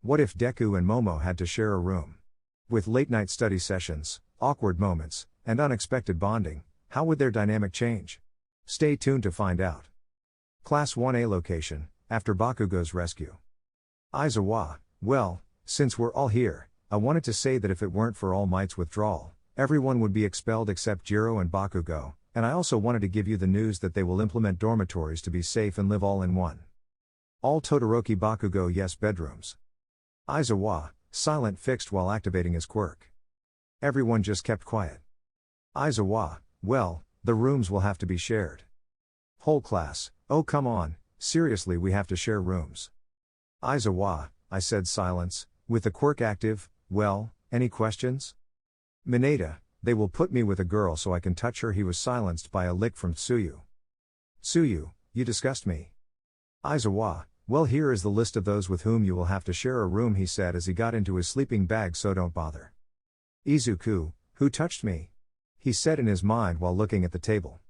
What if Deku and Momo had to share a room? With late-night study sessions, awkward moments, and unexpected bonding, how would their dynamic change? Stay tuned to find out. Class 1A location, after Bakugo's rescue. Aizawa, well, since we're all here, I wanted to say that if it weren't for All Might's withdrawal, everyone would be expelled except Jiro and Bakugo, and I also wanted to give you the news that they will implement dormitories to be safe and live all in one. All Todoroki Bakugo yes bedrooms. Aizawa, silent fixed while activating his quirk. Everyone just kept quiet. Aizawa, well, the rooms will have to be shared. Whole class, oh come on, seriously we have to share rooms. Aizawa, I said silence, with the quirk active, well, any questions? Mineta, they will put me with a girl so I can touch her. He was silenced by a lick from Tsuyu. Tsuyu, you disgust me. Aizawa, well here is the list of those with whom you will have to share a room, he said as he got into his sleeping bag, so don't bother. Izuku, who touched me? He said in his mind while looking at the table.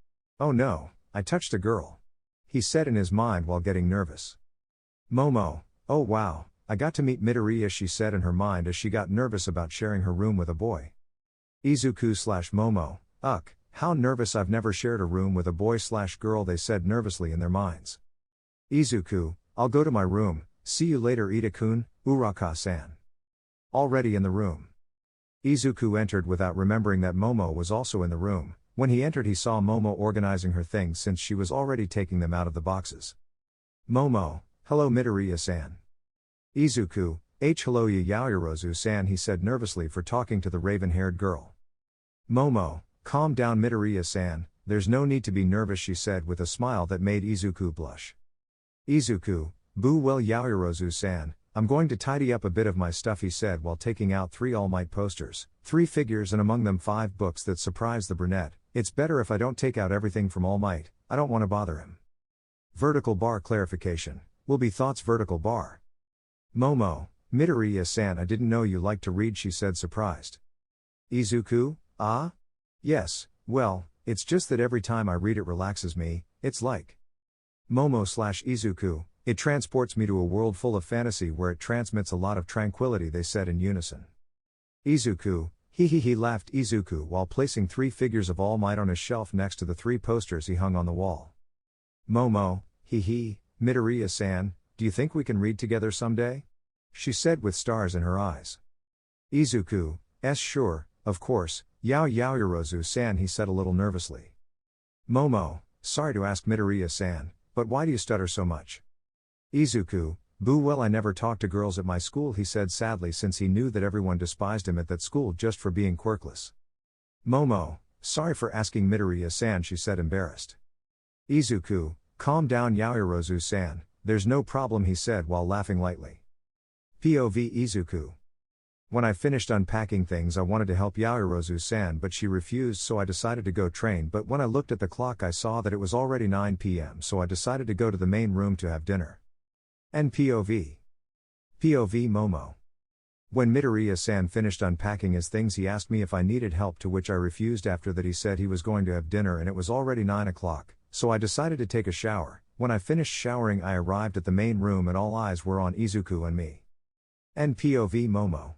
Oh no, I touched a girl. He said in his mind while getting nervous. Momo, oh wow, I got to meet Midoriya, she said in her mind as she got nervous about sharing her room with a boy. Izuku/Momo, ugh, how nervous, I've never shared a room with a boy/girl, they said nervously in their minds. Izuku, I'll go to my room, see you later Ida-kun, Uraka-san. Already in the room. Izuku entered without remembering that Momo was also in the room. When he entered he saw Momo organizing her things since she was already taking them out of the boxes. Momo, hello Midoriya-san. Izuku, hello Yaoyorozu-san, he said nervously for talking to the raven-haired girl. Momo, calm down Midoriya-san, there's no need to be nervous, she said with a smile that made Izuku blush. Izuku, boo well Yaoyorozu-san, I'm going to tidy up a bit of my stuff, he said while taking out 3 All Might posters, 3 figures and among them 5 books that surprised the brunette. It's better if I don't take out everything from All Might, I don't want to bother him. Vertical bar clarification, will be thoughts vertical bar. Momo, Midoriya-san, I didn't know you liked to read, she said surprised. Izuku, ah? Yes, well, it's just that every time I read it relaxes me, it's like. Momo/Izuku, it transports me to a world full of fantasy where it transmits a lot of tranquility, they said in unison. Izuku, he laughed Izuku while placing 3 figures of All Might on his shelf next to the 3 posters he hung on the wall. Momo, Midoriya-san, do you think we can read together someday? She said with stars in her eyes. Izuku, sure, of course, Yaoyorozu-san, he said a little nervously. Momo, sorry to ask Midoriya-san, but why do you stutter so much? Izuku, boo well I never talked to girls at my school, he said sadly since he knew that everyone despised him at that school just for being quirkless. Momo, sorry for asking Midoriya-san, she said embarrassed. Izuku, calm down Yaoyorozu-san, there's no problem, he said while laughing lightly. POV Izuku. When I finished unpacking things I wanted to help Yaoyorozu-san but she refused, so I decided to go train, but when I looked at the clock I saw that it was already 9 p.m. so I decided to go to the main room to have dinner. And POV Momo. When Midoriya-san finished unpacking his things he asked me if I needed help, to which I refused. After that he said he was going to have dinner and it was already 9 o'clock, so I decided to take a shower. When I finished showering I arrived at the main room and all eyes were on Izuku and me. And POV Momo.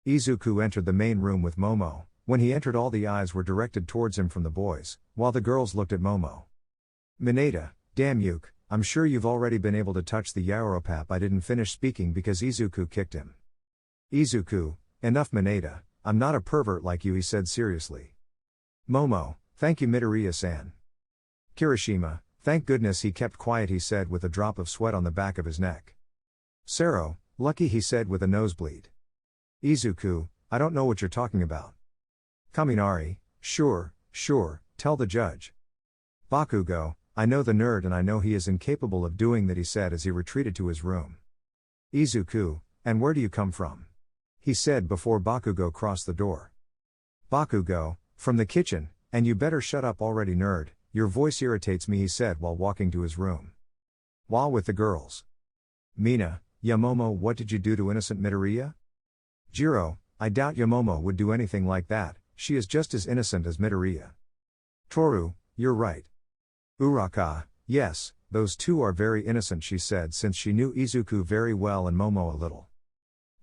Izuku entered the main room with Momo. When he entered all the eyes were directed towards him from the boys, while the girls looked at Momo. Mineta, damn Yuke, I'm sure you've already been able to touch the Yaoropap. I didn't finish speaking because Izuku kicked him. Izuku, enough Mineta, I'm not a pervert like you, he said seriously. Momo, thank you Midoriya-san. Kirishima, thank goodness he kept quiet, he said with a drop of sweat on the back of his neck. Sero, lucky, he said with a nosebleed. Izuku, I don't know what you're talking about. Kaminari, sure, tell the judge. Bakugo, I know the nerd and I know he is incapable of doing that, he said as he retreated to his room. Izuku, and where do you come from? He said before Bakugo crossed the door. Bakugo, from the kitchen, and you better shut up already nerd, your voice irritates me, he said while walking to his room. While with the girls. Mina, Momo, what did you do to innocent Midoriya? Jiro, I doubt Momo would do anything like that, she is just as innocent as Midoriya. Toru, you're right. Uraka, yes, those two are very innocent, she said since she knew Izuku very well and Momo a little.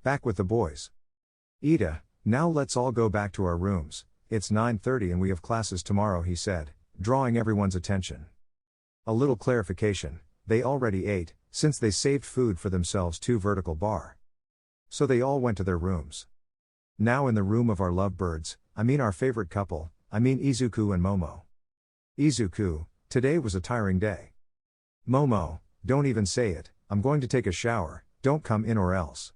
Back with the boys. Ida, now let's all go back to our rooms, it's 9:30 and we have classes tomorrow, he said, drawing everyone's attention. A little clarification, they already ate, since they saved food for themselves 2 vertical bar. So they all went to their rooms. Now in the room of our lovebirds, I mean our favorite couple, I mean Izuku and Momo. Izuku, today was a tiring day. Momo, don't even say it, I'm going to take a shower, don't come in or else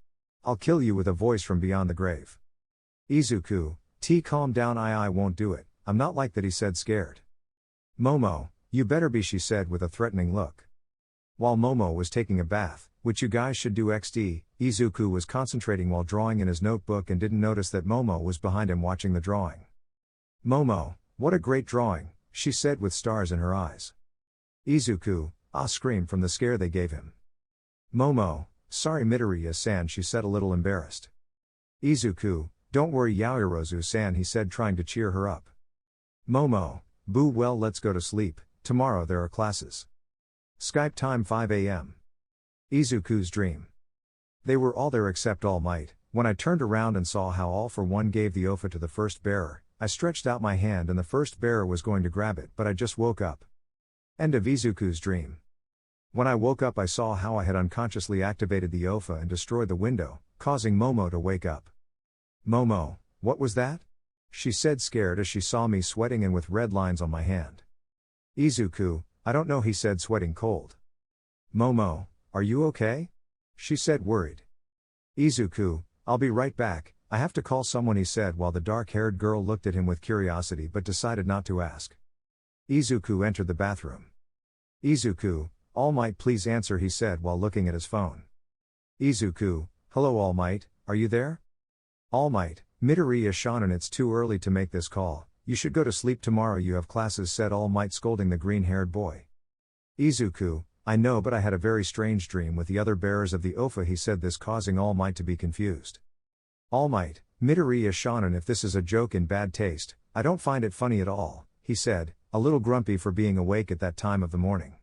I'll kill you, with a voice from beyond the grave. Izuku, calm down, I won't do it, I'm not like that, he said, scared. Momo, you better be, she said with a threatening look. While Momo was taking a bath, which you guys should do XD, Izuku was concentrating while drawing in his notebook and didn't notice that Momo was behind him watching the drawing. Momo, what a great drawing, she said with stars in her eyes. Izuku, screamed from the scare they gave him. Momo, sorry Midoriya-san, she said, a little embarrassed. Izuku, don't worry Yaoyorozu-san, he said, trying to cheer her up. Momo, boo, well let's go to sleep, tomorrow there are classes. Skype time 5 a.m. Izuku's dream. They were all there except All Might. When I turned around and saw how All for One gave the OFA to the first bearer, I stretched out my hand and the first bearer was going to grab it, but I just woke up. End of Izuku's dream. When I woke up I saw how I had unconsciously activated the OFA and destroyed the window, causing Momo to wake up. Momo, what was that? She said, scared as she saw me sweating and with red lines on my hand. Izuku, I don't know, he said, sweating cold. Momo, are you okay? She said, worried. Izuku, I'll be right back, I have to call someone, he said, while the dark-haired girl looked at him with curiosity but decided not to ask. Izuku entered the bathroom. Izuku, All Might, please answer, he said while looking at his phone. Izuku, hello All Might, are you there? All Might, Midoriya Shonen, it's too early to make this call, you should go to sleep, tomorrow you have classes, said All Might, scolding the green-haired boy. Izuku, I know, but I had a very strange dream with the other bearers of the OFA, he said, this causing All Might to be confused. All Might, Midoriya Shonen, if this is a joke in bad taste, I don't find it funny at all, he said, a little grumpy for being awake at that time of the morning.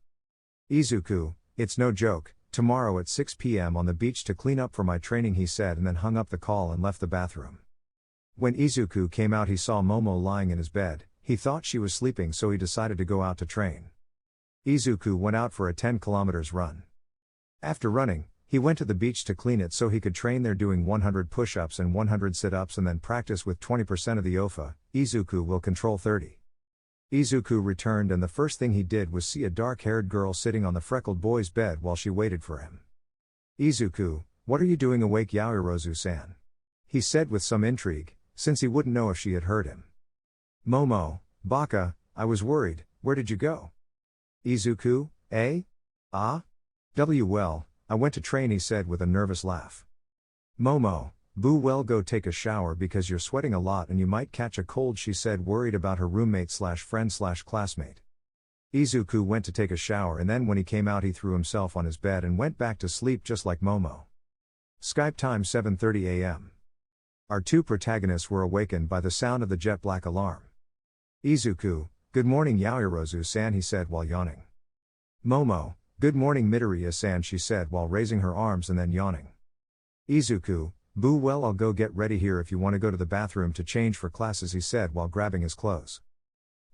Izuku, it's no joke, tomorrow at 6 p.m. on the beach to clean up for my training, he said, and then hung up the call and left the bathroom. When Izuku came out he saw Momo lying in his bed, he thought she was sleeping so he decided to go out to train. Izuku went out for a 10 kilometers run. After running, he went to the beach to clean it so he could train there, doing 100 push-ups and 100 sit-ups and then practice with 20% of the OFA, Izuku will control 30. Izuku returned and the first thing he did was see a dark-haired girl sitting on the freckled boy's bed while she waited for him. Izuku, what are you doing awake, Yaoyorozu-san? He said with some intrigue, since he wouldn't know if she had heard him. Momo, Baka, I was worried, where did you go? Izuku, eh? Well, I went to train, he said with a nervous laugh. Momo, boo, well go take a shower because you're sweating a lot and you might catch a cold, she said, worried about her roommate/friend/classmate. Izuku went to take a shower and then when he came out he threw himself on his bed and went back to sleep just like Momo. Skype time 7:30 a.m. Our two protagonists were awakened by the sound of the jet black alarm. Izuku, good morning Yaoyorozu-san, he said while yawning. Momo, good morning Midoriya-san, she said while raising her arms and then yawning. Izuku, boo, well I'll go get ready here if you want to go to the bathroom to change for classes, he said while grabbing his clothes.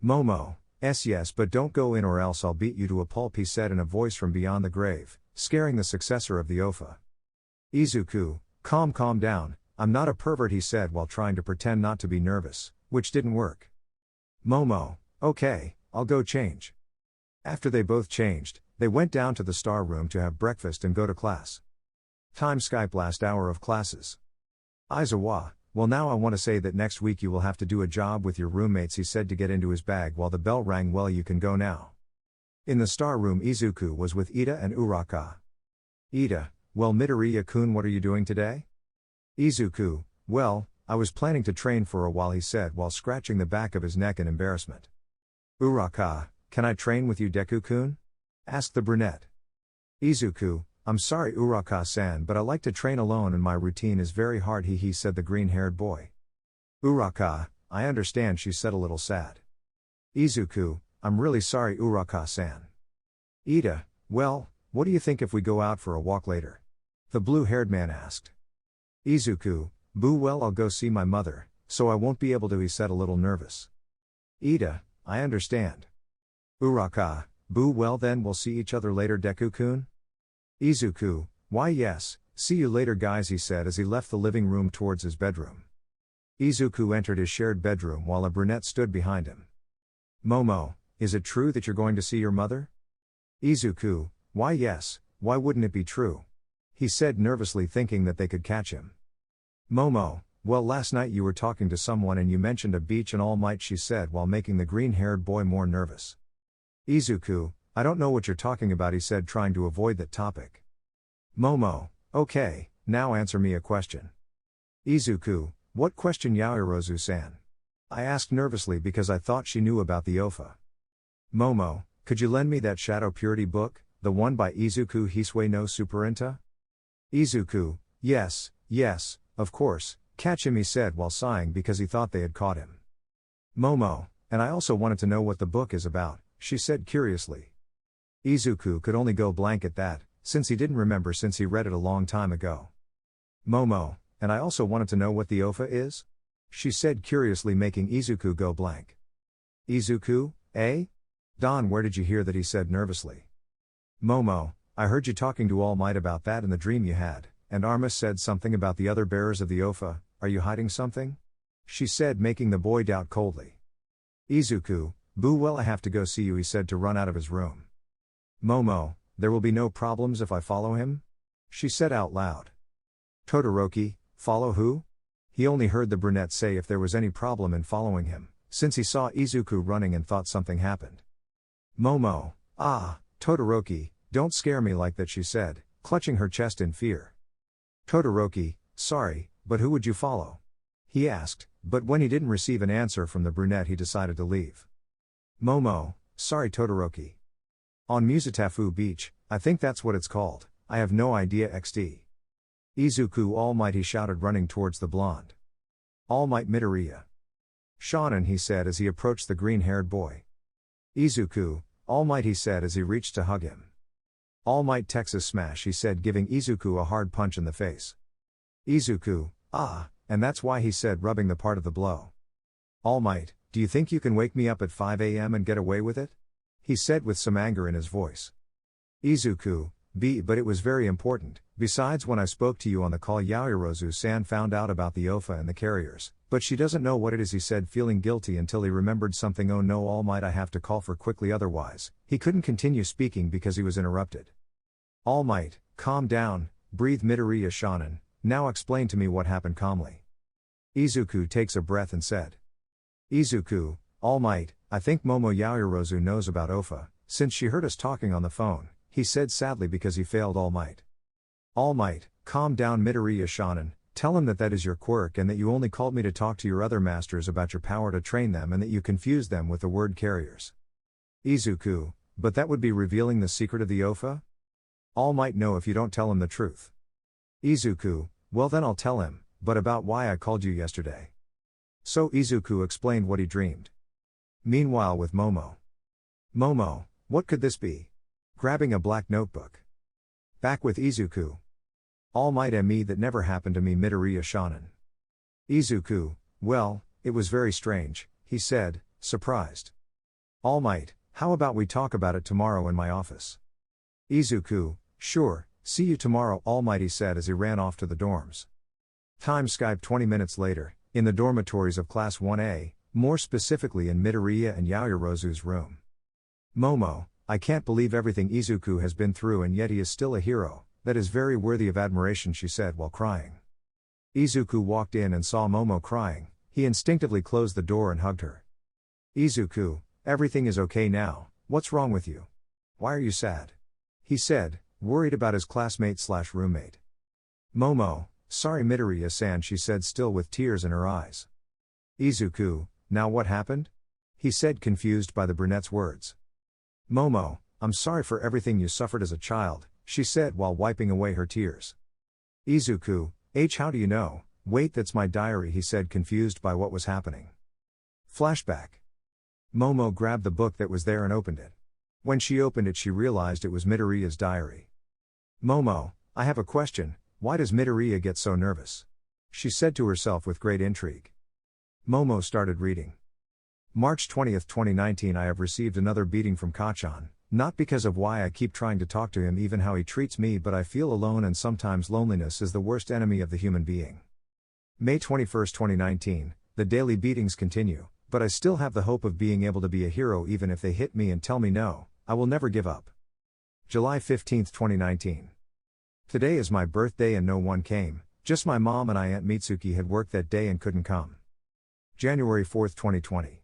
Momo, yes but don't go in or else I'll beat you to a pulp, he said in a voice from beyond the grave, scaring the successor of the OFA. Izuku, calm down, I'm not a pervert, he said while trying to pretend not to be nervous, which didn't work. Momo, okay, I'll go change. After they both changed, they went down to the star room to have breakfast and go to class. Time Skype last hour of classes. Aizawa, well now I want to say that next week you will have to do a job with your roommates, he said to get into his bag while the bell rang. Well you can go now. In the star room Izuku was with Ida and Uraka. Ida, well Midoriya-kun, what are you doing today? Izuku, well, I was planning to train for a while, he said while scratching the back of his neck in embarrassment. Uraka, can I train with you Deku-kun? Asked the brunette. Izuku, I'm sorry Uraka-san, but I like to train alone and my routine is very hard, he said the green-haired boy. Uraka, I understand, she said a little sad. Izuku, I'm really sorry Uraka-san. Ida, well, what do you think if we go out for a walk later? The blue-haired man asked. Izuku, boo, well, I'll go see my mother, so I won't be able to, he said, a little nervous. Ida, I understand. Uraka, boo, well then we'll see each other later, Deku-kun? Izuku, why yes, see you later guys, he said as he left the living room towards his bedroom. Izuku entered his shared bedroom while a brunette stood behind him. Momo, is it true that you're going to see your mother? Izuku, why yes, why wouldn't it be true? He said nervously, thinking that they could catch him. Momo, well, last night you were talking to someone and you mentioned a beach and All Might, she said while making the green-haired boy more nervous. Izuku, I don't know what you're talking about, he said, trying to avoid that topic. Momo, okay, now answer me a question. Izuku, what question, Yaoyorozu-san? I asked nervously because I thought she knew about the OFA. Momo, could you lend me that Shadow Purity book, the one by Izuku Hisui no Superinta? Izuku, yes, of course, catch him, he said while sighing because he thought they had caught him. Momo, and I also wanted to know what the book is about, she said curiously. Izuku could only go blank at that, since he didn't remember since he read it a long time ago. Momo, and I also wanted to know what the OFA is? She said curiously, making Izuku go blank. Izuku, eh? Don, where did you hear that, he said nervously. Momo, I heard you talking to All Might about that in the dream you had, and Arma said something about the other bearers of the OFA. Are you hiding something? She said, making the boy doubt coldly. Izuku, boo, well, I have to go see you, he said to run out of his room. Momo, there will be no problems if I follow him? She said out loud. Todoroki, follow who? He only heard the brunette say if there was any problem in following him, since he saw Izuku running and thought something happened. Momo, Todoroki, don't scare me like that, she said, clutching her chest in fear. Todoroki, sorry, but who would you follow? He asked, but when he didn't receive an answer from the brunette he decided to leave. Momo, sorry Todoroki. On Musatafu Beach, I think that's what it's called, I have no idea XD. Izuku, All Might, he shouted, running towards the blonde. All Might, Midoriya. Shonen, he said as he approached the green-haired boy. Izuku, All Might, he said as he reached to hug him. All Might, Texas Smash, he said, giving Izuku a hard punch in the face. Izuku, and that's why, he said, rubbing the part of the blow. All Might, do you think you can wake me up at 5 a.m. and get away with it? He said with some anger in his voice. Izuku, but it was very important, besides when I spoke to you on the call Yaoyorozu-san found out about the OFA and the carriers, but she doesn't know what it is, he said, feeling guilty until he remembered something. Oh no, All Might, I have to call for quickly, otherwise, he couldn't continue speaking because he was interrupted. All Might, calm down, breathe, Midoriya Shonen, now explain to me what happened calmly. Izuku takes a breath and said. Izuku, All Might, I think Momo Yaoyorozu knows about OFA, since she heard us talking on the phone, he said sadly because he failed All Might. All Might, calm down, Midoriya Shonen, tell him that that is your quirk and that you only called me to talk to your other masters about your power to train them and that you confused them with the word carriers. Izuku, but that would be revealing the secret of the OFA? All Might, know if you don't tell him the truth. Izuku, well then I'll tell him, but about why I called you yesterday. So Izuku explained what he dreamed. Meanwhile with Momo. Momo, what could this be? Grabbing a black notebook. Back with Izuku. All Might, me, that never happened to me, Midoriya Shonen. Izuku, well, it was very strange, he said, surprised. All Might, how about we talk about it tomorrow in my office? Izuku, sure, see you tomorrow, All Might, he said as he ran off to the dorms. Time Skype 20 minutes later, in the dormitories of Class 1A, more specifically in Midoriya and Yaoyorozu's room. Momo, I can't believe everything Izuku has been through and yet he is still a hero, that is very worthy of admiration, she said while crying. Izuku walked in and saw Momo crying, he instinctively closed the door and hugged her. Izuku, everything is okay now, what's wrong with you? Why are you sad? He said, worried about his classmate/roommate. Momo, sorry Midoriya-san, she said, still with tears in her eyes. Izuku, now what happened? He said, confused by the brunette's words. Momo, I'm sorry for everything you suffered as a child, she said while wiping away her tears. Izuku, how do you know? Wait, that's my diary, he said, confused by what was happening. Flashback. Momo grabbed the book that was there and opened it. When she opened it she realized it was Midoriya's diary. Momo, I have a question, why does Midoriya get so nervous? she said to herself with great intrigue. Momo started reading. March 20, 2019. I have received another beating from Kachan, not because of why I keep trying to talk to him, even how he treats me, but I feel alone and sometimes loneliness is the worst enemy of the human being. May 21, 2019. The daily beatings continue, but I still have the hope of being able to be a hero even if they hit me and tell me no, I will never give up. July 15, 2019. Today is my birthday and no one came, just my mom and Aunt Mitsuki had work that day and couldn't come. January 4, 2020.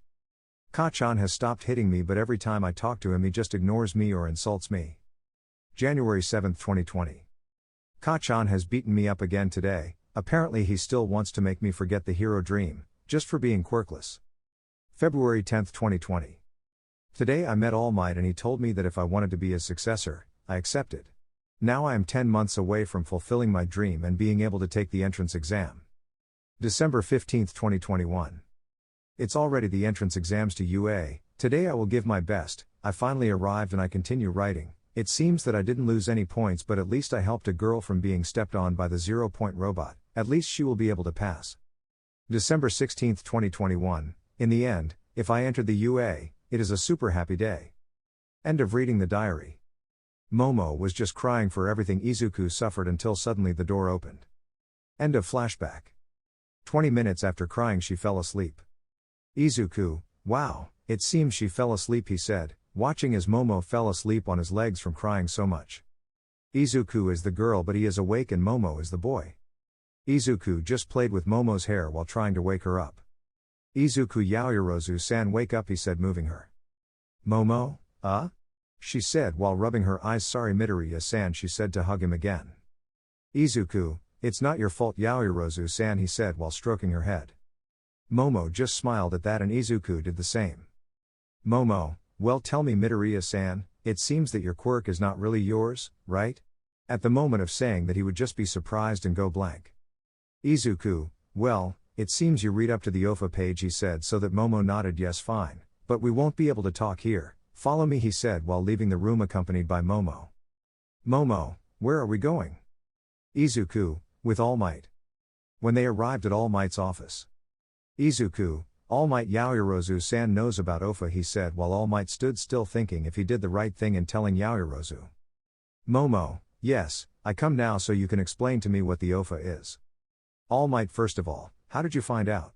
Kachan has stopped hitting me, but every time I talk to him he just ignores me or insults me. January 7, 2020. Kachan has beaten me up again today, apparently he still wants to make me forget the hero dream, just for being quirkless. February 10, 2020. Today I met All Might and he told me that if I wanted to be his successor, I accepted. Now I am 10 months away from fulfilling my dream and being able to take the entrance exam. December 15, 2021. It's already the entrance exams to UA, today I will give my best. I finally arrived and I continue writing. It seems that I didn't lose any points, but at least I helped a girl from being stepped on by the 0-point robot, at least she will be able to pass. December 16, 2021, in the end, if I entered the UA, it is a super happy day. End of reading the diary. Momo was just crying for everything Izuku suffered until suddenly the door opened. End of flashback. 20 minutes after crying she fell asleep. Izuku, wow, it seems she fell asleep, he said, watching as Momo fell asleep on his legs from crying so much. Izuku is the girl but he is awake and Momo is the boy. Izuku just played with Momo's hair while trying to wake her up. Izuku Yaoyorozu-san, wake up, he said, moving her. Momo, she said while rubbing her eyes. Sorry Midoriya-san, she said to hug him again. Izuku, it's not your fault Yaoyorozu-san, he said while stroking her head. Momo just smiled at that and Izuku did the same. Momo, well tell me Midoriya-san, it seems that your quirk is not really yours, right? At the moment of saying that he would just be surprised and go blank. Izuku, well, it seems you read up to the OFA page, he said, so that Momo nodded yes, fine, but we won't be able to talk here, follow me, he said while leaving the room accompanied by Momo. Momo, where are we going? Izuku, with All Might. When they arrived at All Might's office. Izuku, All Might Yaoyorozu-san knows about OFA, he said while All Might stood still thinking if he did the right thing in telling Yaoyorozu. Momo, yes, I come now so you can explain to me what the OFA is. All Might, first of all, how did you find out?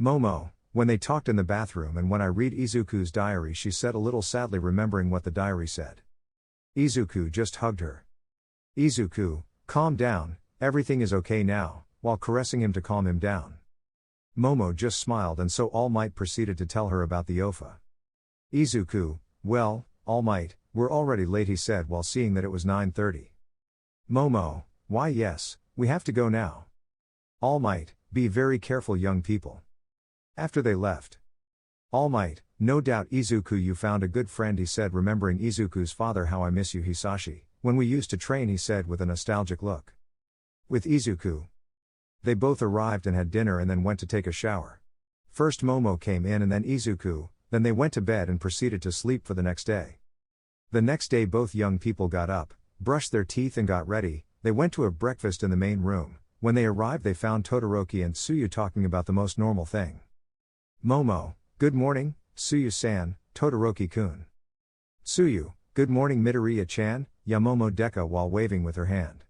Momo, when they talked in the bathroom and when I read Izuku's diary, she said a little sadly, remembering what the diary said. Izuku just hugged her. Izuku, calm down, everything is okay now, while caressing him to calm him down. Momo just smiled and so All Might proceeded to tell her about the OFA. Izuku, well, All Might, we're already late, he said while seeing that it was 9:30. Momo, why yes, we have to go now. All Might, be very careful young people. After they left. All Might, no doubt Izuku you found a good friend, he said remembering Izuku's father. How I miss you Hisashi, when we used to train, he said with a nostalgic look. With Izuku. They both arrived and had dinner and then went to take a shower. First Momo came in and then Izuku, then they went to bed and proceeded to sleep for the next day. The next day both young people got up, brushed their teeth and got ready. They went to have breakfast in the main room. When they arrived they found Todoroki and Tsuyu talking about the most normal thing. Momo, good morning, Tsuyu-san, Todoroki-kun. Tsuyu, good morning Midoriya-chan, Yamomo Deka while waving with her hand.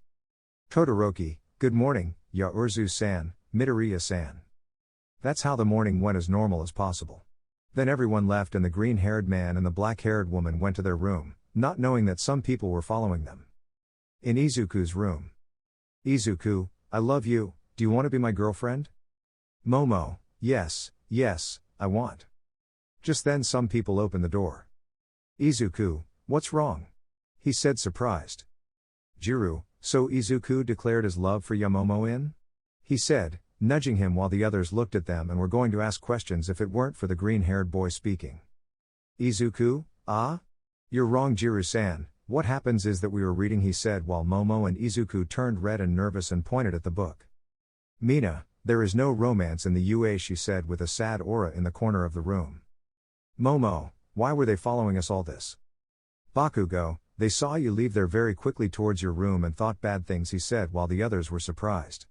Todoroki, good morning, Yaoyorozu-san, Midoriya-san. That's how the morning went, as normal as possible. Then everyone left and the green-haired man and the black-haired woman went to their room, not knowing that some people were following them. In Izuku's room. Izuku, I love you, do you want to be my girlfriend? Momo, yes, I want. Just then some people opened the door. Izuku, what's wrong? He said surprised. Jiru, so Izuku declared his love for Yamomo? He said, nudging him while the others looked at them and were going to ask questions if it weren't for the green-haired boy speaking. Izuku, you're wrong Jiru-san, what happens is that we were reading, he said while Momo and Izuku turned red and nervous and pointed at the book. Mina, there is no romance in the UA, she said with a sad aura in the corner of the room. Momo, why were they following us all this? Bakugo, they saw you leave there very quickly towards your room and thought bad things, he said while the others were surprised.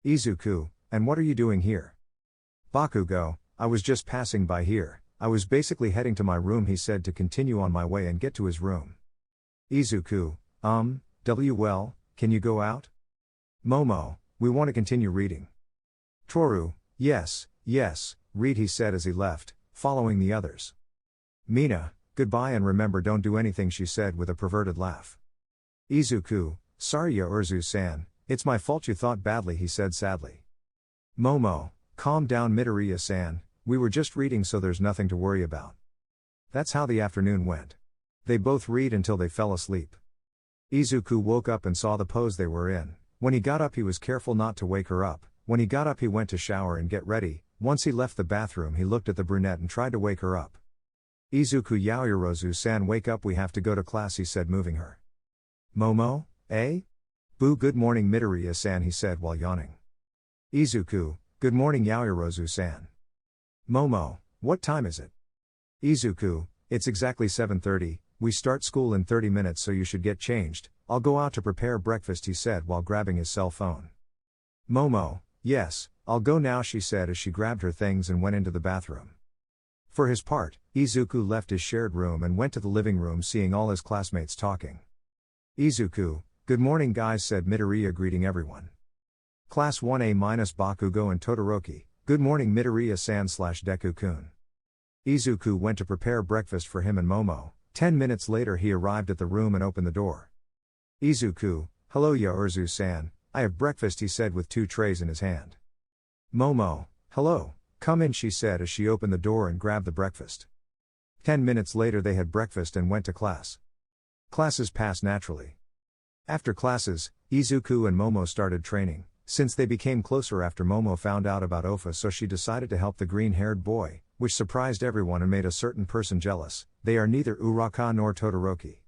Izuku, and what are you doing here? Bakugo, I was just passing by here, I was basically heading to my room, he said to continue on my way and get to his room. Izuku, well, can you go out? Momo, we want to continue reading. Toru, yes, read, he said as he left, following the others. Mina, goodbye and remember don't do anything, she said with a perverted laugh. Izuku, sorry Yaozu-san, it's my fault you thought badly, he said sadly. Momo, calm down Midoriya-san, we were just reading so there's nothing to worry about. That's how the afternoon went. They both read until they fell asleep. Izuku woke up and saw the pose they were in. When he got up he was careful not to wake her up. When he got up he went to shower and get ready. Once he left the bathroom he looked at the brunette and tried to wake her up. Izuku, Yaoyorozu-san, wake up, we have to go to class, he said, moving her. Momo, eh? Boo, good morning Midoriya-san, he said while yawning. Izuku, good morning Yaoyorozu-san. Momo, what time is it? Izuku, it's exactly 7:30, we start school in 30 minutes so you should get changed, I'll go out to prepare breakfast, he said while grabbing his cell phone. Momo, yes, I'll go now, she said as she grabbed her things and went into the bathroom. For his part, Izuku left his shared room and went to the living room, seeing all his classmates talking. Izuku, good morning guys, said Midoriya greeting everyone. Class 1A- Bakugo and Todoroki, good morning Midoriya-san / Deku-kun. Izuku went to prepare breakfast for him and Momo. 10 minutes later he arrived at the room and opened the door. Izuku, hello Yaozu-san, I have breakfast, he said with 2 trays in his hand. Momo, hello, come in, she said as she opened the door and grabbed the breakfast. 10 minutes later they had breakfast and went to class. Classes passed naturally. After classes, Izuku and Momo started training, since they became closer after Momo found out about Ofa, so she decided to help the green-haired boy, which surprised everyone and made a certain person jealous. They are neither Uraka nor Todoroki.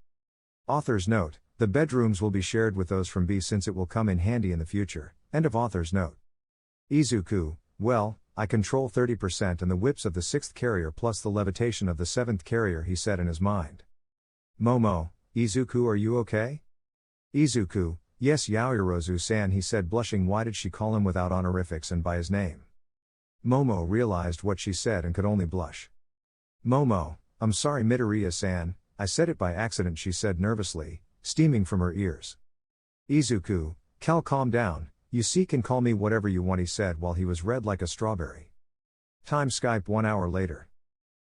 Author's note, the bedrooms will be shared with those from B since it will come in handy in the future. End of author's note. Izuku, well, I control 30% and the whips of the 6th carrier plus the levitation of the 7th carrier, he said in his mind. Momo, Izuku, are you okay? Izuku, yes Yaoyorozu-san, he said blushing. Why did she call him without honorifics and by his name? Momo realized what she said and could only blush. Momo, I'm sorry Midoriya-san, I said it by accident, she said nervously, steaming from her ears. Izuku, calm down, you see can call me whatever you want, he said while he was red like a strawberry. Time Skype 1 hour later.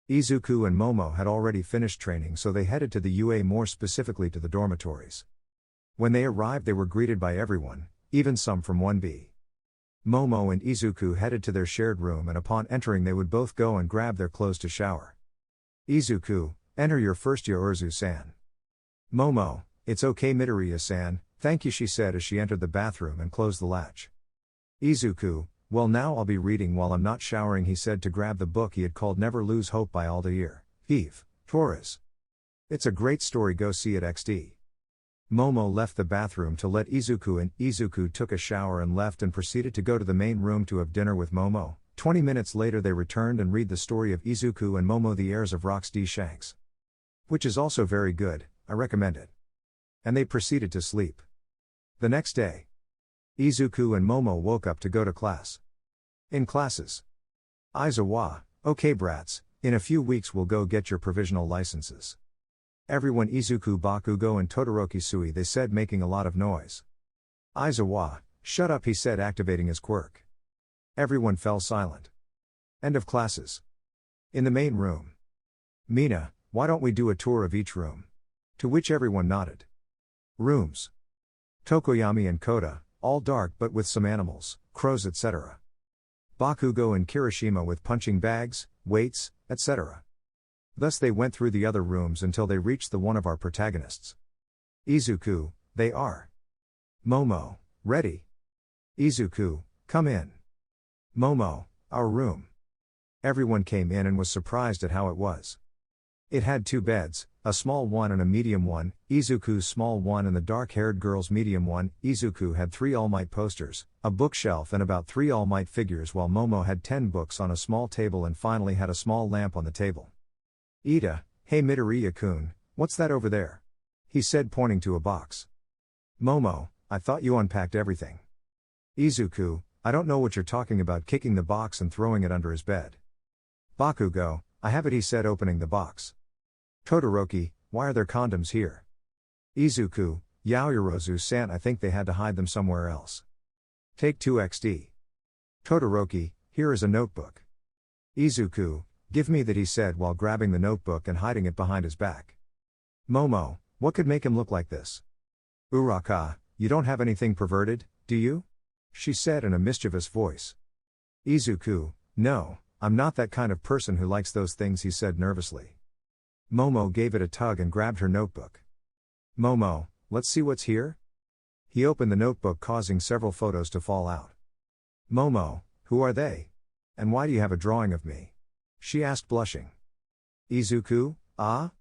Izuku and Momo had already finished training so they headed to the UA, more specifically to the dormitories. When they arrived they were greeted by everyone, even some from 1B. Momo and Izuku headed to their shared room and upon entering they would both go and grab their clothes to shower. Izuku, enter your first Yaozu-san. Momo, it's okay Midoriya-san, thank you, she said as she entered the bathroom and closed the latch. Izuku, well now I'll be reading while I'm not showering, he said to grab the book he had called Never Lose Hope by Aldair Eve Torres. It's a great story, go see it XD. Momo left the bathroom to let Izuku in. Izuku took a shower and left and proceeded to go to the main room to have dinner with Momo. 20 minutes later they returned and read the story of Izuku and Momo, The Heirs of Rocks D. Shanks. Which is also very good, I recommend it. And they proceeded to sleep. The next day, Izuku and Momo woke up to go to class. In classes. Aizawa, okay brats, in a few weeks we'll go get your provisional licenses. Everyone Izuku, Bakugo and Todoroki Sui, they said, making a lot of noise. Aizawa, shut up, he said, activating his quirk. Everyone fell silent. End of classes. In the main room. Mina, why don't we do a tour of each room? To which everyone nodded. Rooms. Tokoyami and Koda, all dark but with some animals, crows etc. Bakugo and Kirishima with punching bags, weights, etc. Thus they went through the other rooms until they reached the one of our protagonists. Izuku, they are. Momo, ready. Izuku, come in. Momo, our room. Everyone came in and was surprised at how it was. It had 2 beds, a small one and a medium one, Izuku's small one and the dark-haired girl's medium one. Izuku had 3 All Might posters, a bookshelf and about 3 All Might figures, while Momo had 10 books on a small table and finally had a small lamp on the table. Ida, hey Midoriya-kun, what's that over there? He said pointing to a box. Momo, I thought you unpacked everything. Izuku, I don't know what you're talking about, kicking the box and throwing it under his bed. Bakugo, I have it, he said, opening the box. Todoroki, why are there condoms here? Izuku, Yaoyorozu-san, I think they had to hide them somewhere else. Take 2xd. Todoroki, here is a notebook. Izuku, give me that, he said while grabbing the notebook and hiding it behind his back. Momo, what could make him look like this? Uraka, you don't have anything perverted, do you? She said in a mischievous voice. Izuku, no, I'm not that kind of person who likes those things, he said nervously. Momo gave it a tug and grabbed her notebook. Momo, let's see what's here? He opened the notebook, causing several photos to fall out. Momo, who are they? And why do you have a drawing of me? She asked, blushing. Izuku, ah?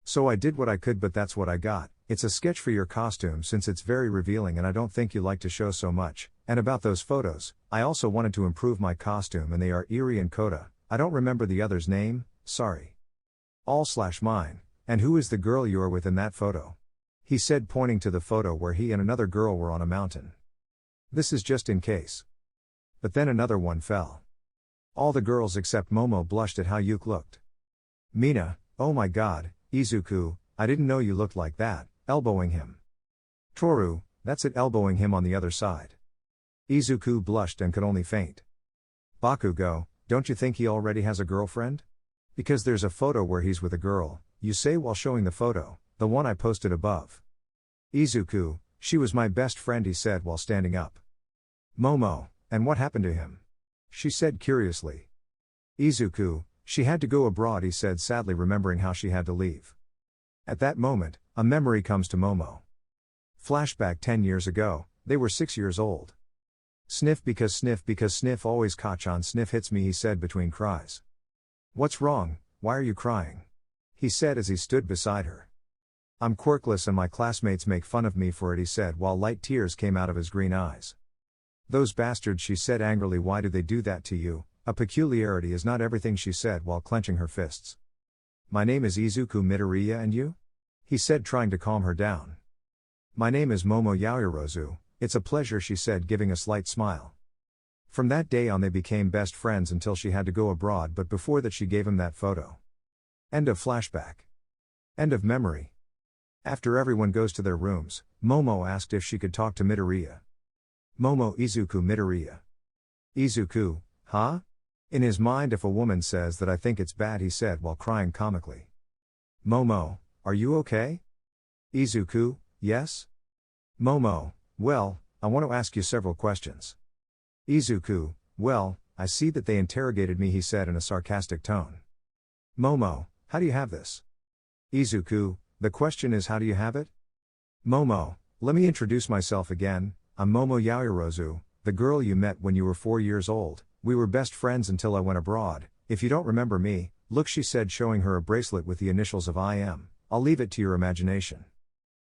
So I did what I could, but that's what I got. It's a sketch for your costume since it's very revealing and I don't think you like to show so much. And about those photos, I also wanted to improve my costume and they are Eri and Kota. I don't remember the other's name, sorry. All/mine. And who is the girl you're with in that photo? He said, pointing to the photo where he and another girl were on a mountain. This is just in case. But then another one fell. All the girls except Momo blushed at how Yuke looked. Mina, oh my god, Izuku, I didn't know you looked like that, elbowing him. Toru, that's it, elbowing him on the other side. Izuku blushed and could only faint. Bakugo, don't you think he already has a girlfriend? Because there's a photo where he's with a girl, you say while showing the photo, the one I posted above. Izuku, she was my best friend, he said while standing up. Momo, and what happened to him? She said curiously. Izuku, she had to go abroad, he said sadly, remembering how she had to leave. At that moment, a memory comes to Momo. Flashback 10 years ago, they were 6 years old. Sniff because sniff always Kachan sniff hits me, he said between cries. What's wrong, why are you crying? He said as he stood beside her. I'm quirkless and my classmates make fun of me for it, he said while light tears came out of his green eyes. Those bastards, she said angrily, why do they do that to you? A peculiarity is not everything, she said while clenching her fists. My name is Izuku Midoriya, and you? He said, trying to calm her down. My name is Momo Yaoyorozu, it's a pleasure, she said, giving a slight smile. From that day on they became best friends until she had to go abroad, but before that she gave him that photo. End of flashback. End of memory. After everyone goes to their rooms, Momo asked if she could talk to Midoriya. Momo, Izuku Midoriya. Izuku, huh? In his mind, if a woman says that, I think it's bad, he said while crying comically. Momo, are you okay? Izuku, yes? Momo, well, I want to ask you several questions. Izuku, well, I see that they interrogated me, he said in a sarcastic tone. Momo, how do you have this? Izuku, the question is, how do you have it? Momo, let me introduce myself again, I'm Momo Yaoyorozu, the girl you met when you were 4 years old. We were best friends until I went abroad. If you don't remember me, look, she said, showing her a bracelet with the initials of I am. I'll leave it to your imagination.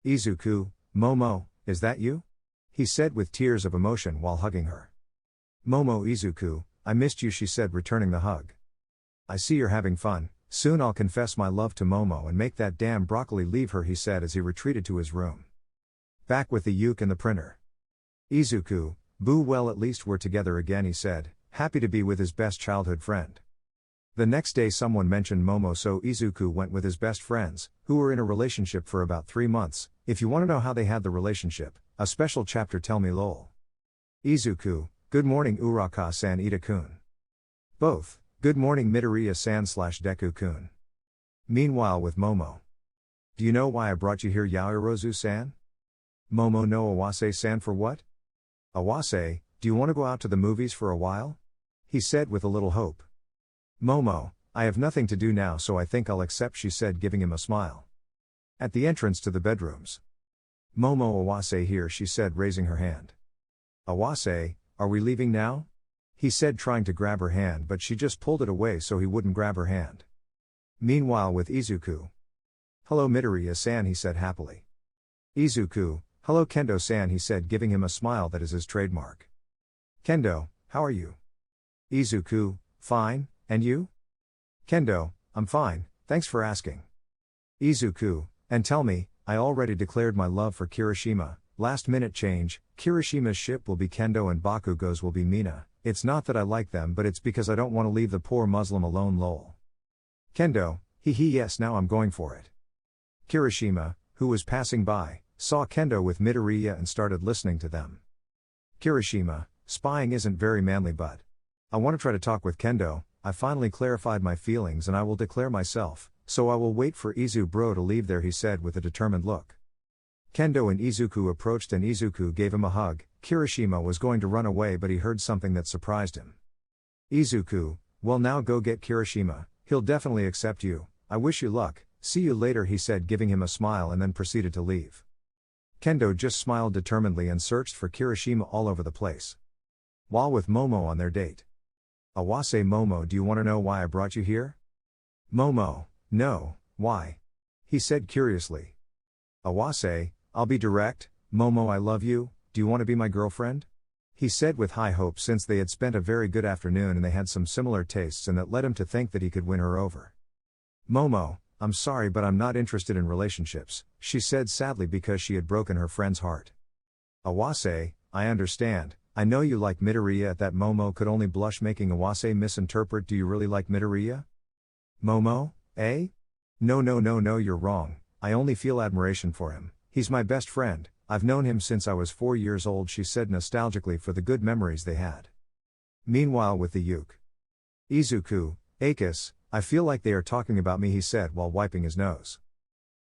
Izuku, Momo, is that you? He said with tears of emotion while hugging her. Momo, Izuku, I missed you, she said, returning the hug. I see you're having fun. Soon I'll confess my love to Momo and make that damn broccoli leave her, he said as he retreated to his room. Back with the uke and the printer. Izuku, boo, well, at least we're together again, he said, happy to be with his best childhood friend. The next day someone mentioned Momo, so Izuku went with his best friends, who were in a relationship for about 3 months. If you want to know how they had the relationship, a special chapter, tell me lol. Izuku, good morning Uraka-san, Ida-kun. Both, good morning Midoriya-san / Deku-kun. Meanwhile with Momo. Do you know why I brought you here, Yaoyorozu-san? Momo, no, Awase-san, for what? Awase, do you want to go out to the movies for a while? He said with a little hope. Momo, I have nothing to do now, so I think I'll accept, she said, giving him a smile. At the entrance to the bedrooms. Momo, Awase here, she said, raising her hand. Awase, are we leaving now? He said, trying to grab her hand, but she just pulled it away so he wouldn't grab her hand. Meanwhile with Izuku. Hello Midoriya-san, he said happily. Izuku, hello Kendo-san, he said, giving him a smile that is his trademark. Kendo, how are you? Izuku, fine, and you? Kendo, I'm fine, thanks for asking. Izuku, and tell me, I already declared my love for Kirishima, Last minute change, Kirishima's ship will be Kendo and Bakugo's will be Mina. It's not that I like them, but it's because I don't want to leave the poor Muslim alone lol. Kendo, hee yes, now I'm going for it. Kirishima, who was passing by, saw Kendo with Midoriya and started listening to them. Kirishima, spying isn't very manly, but I want to try to talk with Kendo. I finally clarified my feelings and I will declare myself, so I will wait for Izu bro to leave there, he said with a determined look. Kendo and Izuku approached and Izuku gave him a hug. Kirishima was going to run away, but he heard something that surprised him. Izuku, well now go get Kirishima, he'll definitely accept you. I wish you luck, see you later, he said, giving him a smile, and then proceeded to leave. Kendo just smiled determinedly and searched for Kirishima all over the place. While with Momo on their date. Awase, Momo, do you want to know why I brought you here? Momo, no, why? He said curiously. Awase, I'll be direct, Momo, I love you, do you want to be my girlfriend? He said with high hope, since they had spent a very good afternoon and they had some similar tastes, and that led him to think that he could win her over. Momo, I'm sorry but I'm not interested in relationships, she said sadly because she had broken her friend's heart. Awase, I understand, I know you like Midoriya. At that Momo could only blush, making Awase misinterpret, do you really like Midoriya? Momo, eh? No, you're wrong, I only feel admiration for him, he's my best friend, I've known him since I was 4 years old, she said nostalgically for the good memories they had. Meanwhile with the Yuke. Izuku, Akis, I feel like they are talking about me, he said while wiping his nose.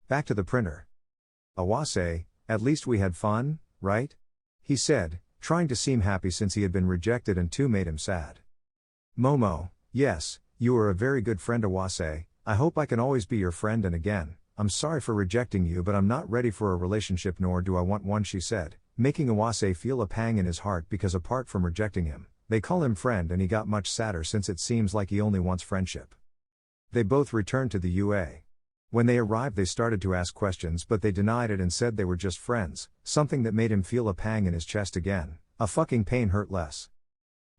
Back to the printer. Awase, at least we had fun, right? He said, trying to seem happy since he had been rejected and too made him sad. Momo, yes, you are a very good friend, Awase, I hope I can always be your friend, and again, I'm sorry for rejecting you, but I'm not ready for a relationship, nor do I want one, she said, making Awase feel a pang in his heart because apart from rejecting him, they call him friend, and he got much sadder since it seems like he only wants friendship. They both returned to the UA. When they arrived they started to ask questions, but they denied it and said they were just friends, something that made him feel a pang in his chest again. A fucking pain hurt less.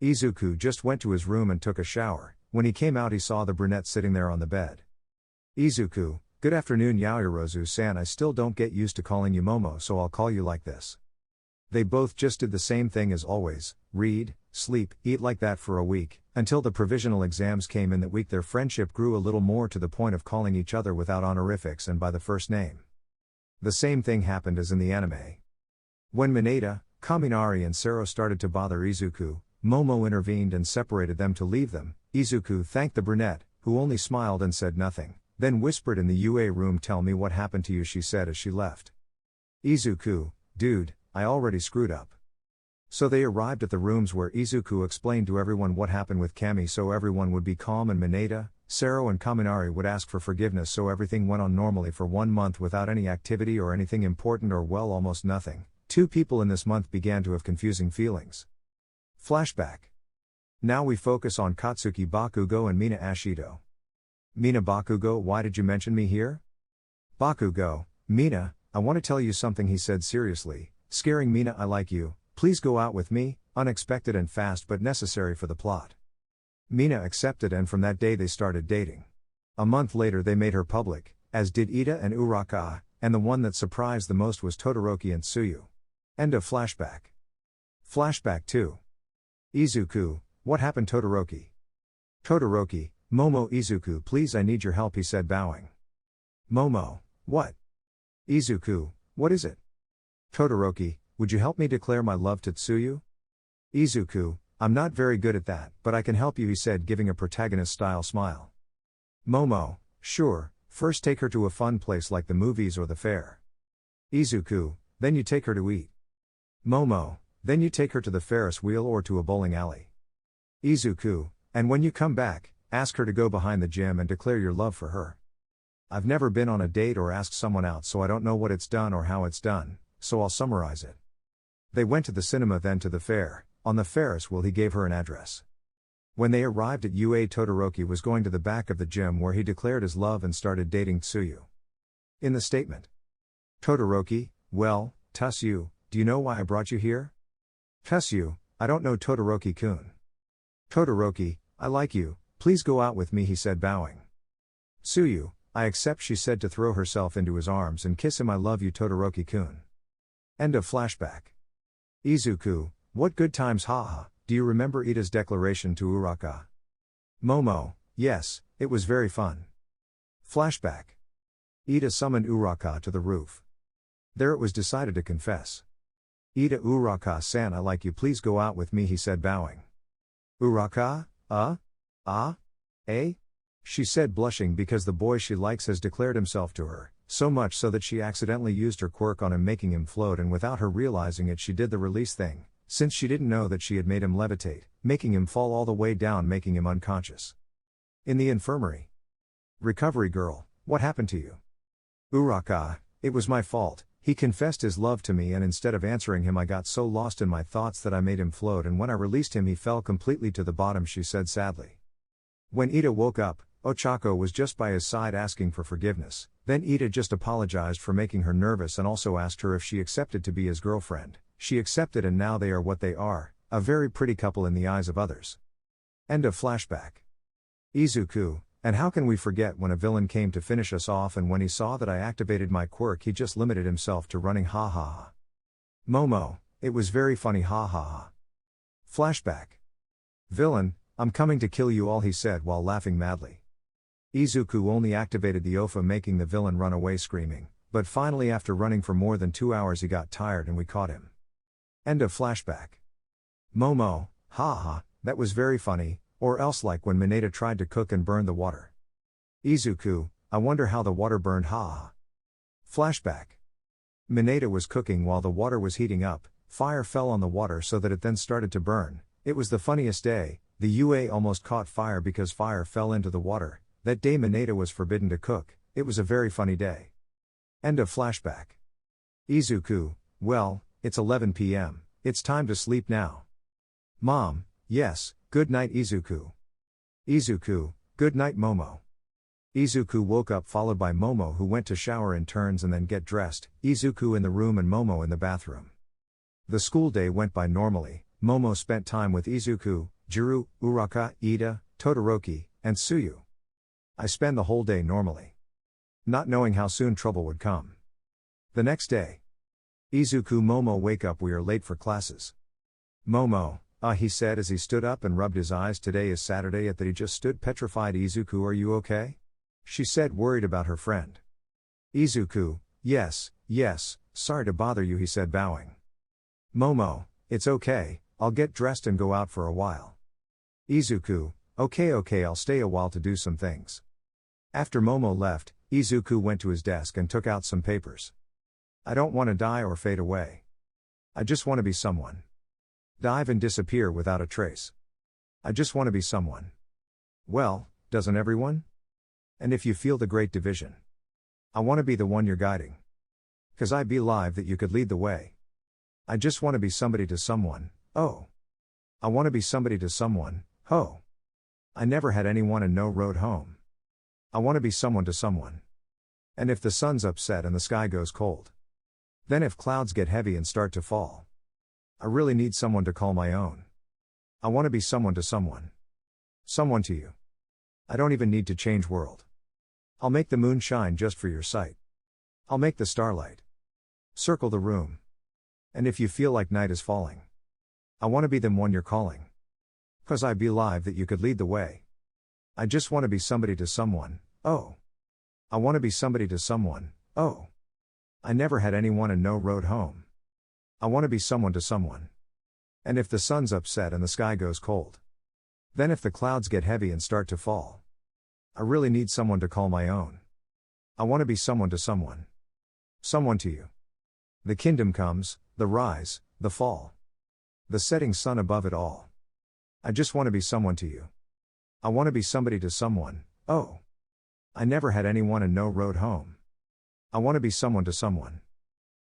Izuku just went to his room and took a shower. When he came out he saw the brunette sitting there on the bed. Izuku, good afternoon Yaoyorozu-san, I still don't get used to calling you Momo, so I'll call you like this. They both just did the same thing as always, read, sleep, eat like that for a week, until the provisional exams came in that week. Their friendship grew a little more to the point of calling each other without honorifics and by the first name. The same thing happened as in the anime. When Mineta, Kaminari and Sero started to bother Izuku, Momo intervened and separated them to leave them. Izuku thanked the brunette, who only smiled and said nothing, then whispered in the UA room, tell me what happened to you, she said as she left. Izuku, dude, I already screwed up. So they arrived at the rooms where Izuku explained to everyone what happened with Kami so everyone would be calm, and Mineta, Sero and Kaminari would ask for forgiveness, so everything went on normally for 1 month without any activity or anything important, or well, almost nothing. 2 people in this month began to have confusing feelings. Flashback. Now we focus on Katsuki Bakugo and Mina Ashido. Mina Bakugo, why did you mention me here? Bakugo, Mina, I want to tell you something, he said seriously, scaring Mina. I like you, please go out with me, unexpected and fast but necessary for the plot. Mina accepted, and from that day they started dating. A month later they made her public, as did Ida and Uraka, and the one that surprised the most was Todoroki and Tsuyu. End of flashback. Flashback 2. Izuku, what happened Todoroki? Todoroki, Momo. Izuku, please I need your help, he said bowing. Momo, what? Izuku, what is it? Todoroki, would you help me declare my love to Tsuyu? Izuku, I'm not very good at that, but I can help you, he said, giving a protagonist-style smile. Momo, sure, first take her to a fun place like the movies or the fair. Izuku, then you take her to eat. Momo, then you take her to the Ferris wheel or to a bowling alley. Izuku, and when you come back, ask her to go behind the gym and declare your love for her. I've never been on a date or asked someone out, so I don't know what it's done or how it's done, so I'll summarize it. They went to the cinema, then to the fair. On the Ferris wheel he gave her an address. When they arrived at UA, Todoroki was going to the back of the gym where he declared his love and started dating Tsuyu. In the statement. Todoroki, well, Tsuyu, do you know why I brought you here? Tsuyu, I don't know Todoroki-kun. Todoroki, I like you, please go out with me, he said bowing. Tsuyu, I accept, she said to throw herself into his arms and kiss him. I love you Todoroki-kun. End of flashback. Izuku, what good times haha, do you remember Ida's declaration to Uraka? Momo, yes, it was very fun. Flashback. Ida summoned Uraka to the roof. There it was decided to confess. Ida Uraka-san, I like you, please go out with me, he said bowing. Uraka, eh? She said blushing because the boy she likes has declared himself to her, so much so that she accidentally used her quirk on him, making him float, and without her realizing it she did the release thing, since she didn't know that she had made him levitate, making him fall all the way down, making him unconscious. In the infirmary. Recovery girl, what happened to you? Uraka, it was my fault. He confessed his love to me, and instead of answering him I got so lost in my thoughts that I made him float, and when I released him he fell completely to the bottom, she said sadly. When Ida woke up, Ochako was just by his side asking for forgiveness. Then Ida just apologized for making her nervous and also asked her if she accepted to be his girlfriend. She accepted, and now they are what they are, a very pretty couple in the eyes of others. End of flashback. Izuku, and how can we forget when a villain came to finish us off, and when he saw that I activated my quirk he just limited himself to running, ha ha ha. Momo, it was very funny, ha ha ha. Flashback. Villain, I'm coming to kill you all, he said while laughing madly. Izuku only activated the OFA, making the villain run away screaming, but finally after running for more than 2 hours he got tired and we caught him. End of flashback. Momo, ha ha, that was very funny, or else like when Mineta tried to cook and burned the water. Izuku, I wonder how the water burned, ha ha. Flashback. Mineta was cooking while the water was heating up, fire fell on the water so that it then started to burn. It was the funniest day, the UA almost caught fire because fire fell into the water. That day Mineta was forbidden to cook, it was a very funny day. End of flashback. Izuku, well, it's 11 p.m, it's time to sleep now. Mom, yes, good night Izuku. Izuku, good night Momo. Izuku woke up followed by Momo, who went to shower in turns and then get dressed, Izuku in the room and Momo in the bathroom. The school day went by normally. Momo spent time with Izuku, Jiro, Uraka, Ida, Todoroki, and Tsuyu. I spend the whole day normally, not knowing how soon trouble would come. The next day. Izuku, Momo, wake up, we are late for classes. Momo, he said as he stood up and rubbed his eyes, today is Saturday, at that he just stood petrified. Izuku, are you okay? She said, worried about her friend. Izuku, yes, sorry to bother you, he said bowing. Momo, it's okay, I'll get dressed and go out for a while. Izuku, okay, I'll stay a while to do some things. After Momo left, Izuku went to his desk and took out some papers. I don't want to die or fade away. I just want to be someone. Dive and disappear without a trace. I just want to be someone. Well, doesn't everyone? And if you feel the great division, I want to be the one you're guiding. 'Cause I believe that you could lead the way. I just want to be somebody to someone, oh. I want to be somebody to someone, oh. I never had anyone and no road home. I want to be someone to someone. And if the sun's upset and the sky goes cold. Then if clouds get heavy and start to fall. I really need someone to call my own. I want to be someone to someone. Someone to you. I don't even need to change world. I'll make the moon shine just for your sight. I'll make the starlight circle the room. And if you feel like night is falling, I want to be the one you're calling. 'Cause I believe that you could lead the way. I just want to be somebody to someone, oh. I want to be somebody to someone, oh. I never had anyone and no road home. I want to be someone to someone. And if the sun's upset and the sky goes cold. Then if the clouds get heavy and start to fall. I really need someone to call my own. I want to be someone to someone. Someone to you. The kingdom comes, the rise, the fall. The setting sun above it all. I just want to be someone to you. I want to be somebody to someone, oh. I never had anyone and no road home. I want to be someone to someone.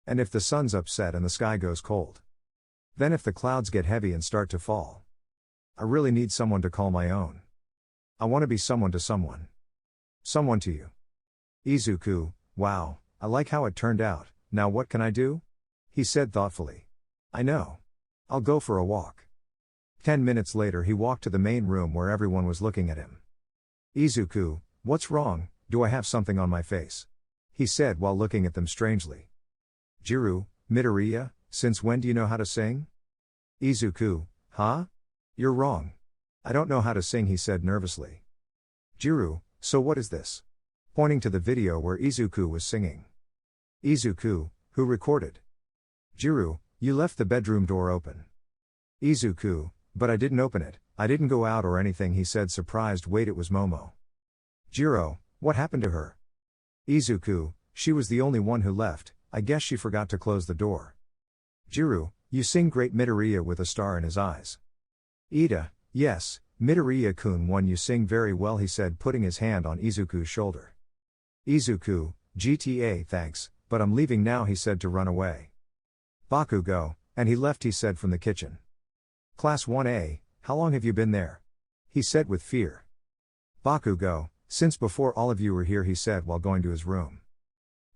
And if the sun's upset and the sky goes cold. Then if the clouds get heavy and start to fall. I really need someone to call my own. I want to be someone to someone. Someone to you. Izuku, wow, I like how it turned out, now what can I do? He said thoughtfully. I know. I'll go for a walk. 10 minutes later he walked to the main room where everyone was looking at him. Izuku, what's wrong, do I have something on my face? He said while looking at them strangely. Jiro, Midoriya, since when do you know how to sing? Izuku, huh? You're wrong. I don't know how to sing, he said nervously. Jiru, so what is this? Pointing to the video where Izuku was singing. Izuku, who recorded? Jiru, you left the bedroom door open. Izuku, but I didn't open it, I didn't go out or anything, he said surprised. Wait, it was Momo. Jiro, what happened to her? Izuku, she was the only one who left, I guess she forgot to close the door. Jiru, you sing great. Midoriya with a star in his eyes. Ida, yes, Midoriya-kun won, you sing very well, he said putting his hand on Izuku's shoulder. Izuku, GTA thanks, but I'm leaving now, he said to run away. Bakugo, and he left, he said from the kitchen. Class 1A, how long have you been there? He said with fear. Bakugo, since before all of you were here, he said while going to his room.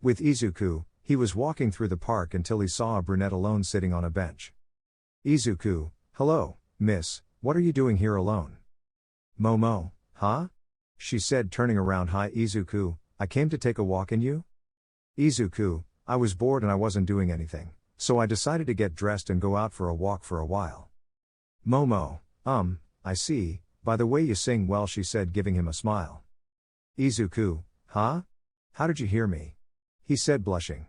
With Izuku, he was walking through the park until he saw a brunette alone sitting on a bench. Izuku, hello, miss, what are you doing here alone? Momo, huh? She said turning around. Hi Izuku, I came to take a walk. And you? Izuku, I was bored and I wasn't doing anything, so I decided to get dressed and go out for a walk for a while. Momo, I see, by the way you sing well, she said giving him a smile. Izuku, huh? How did you hear me? He said blushing.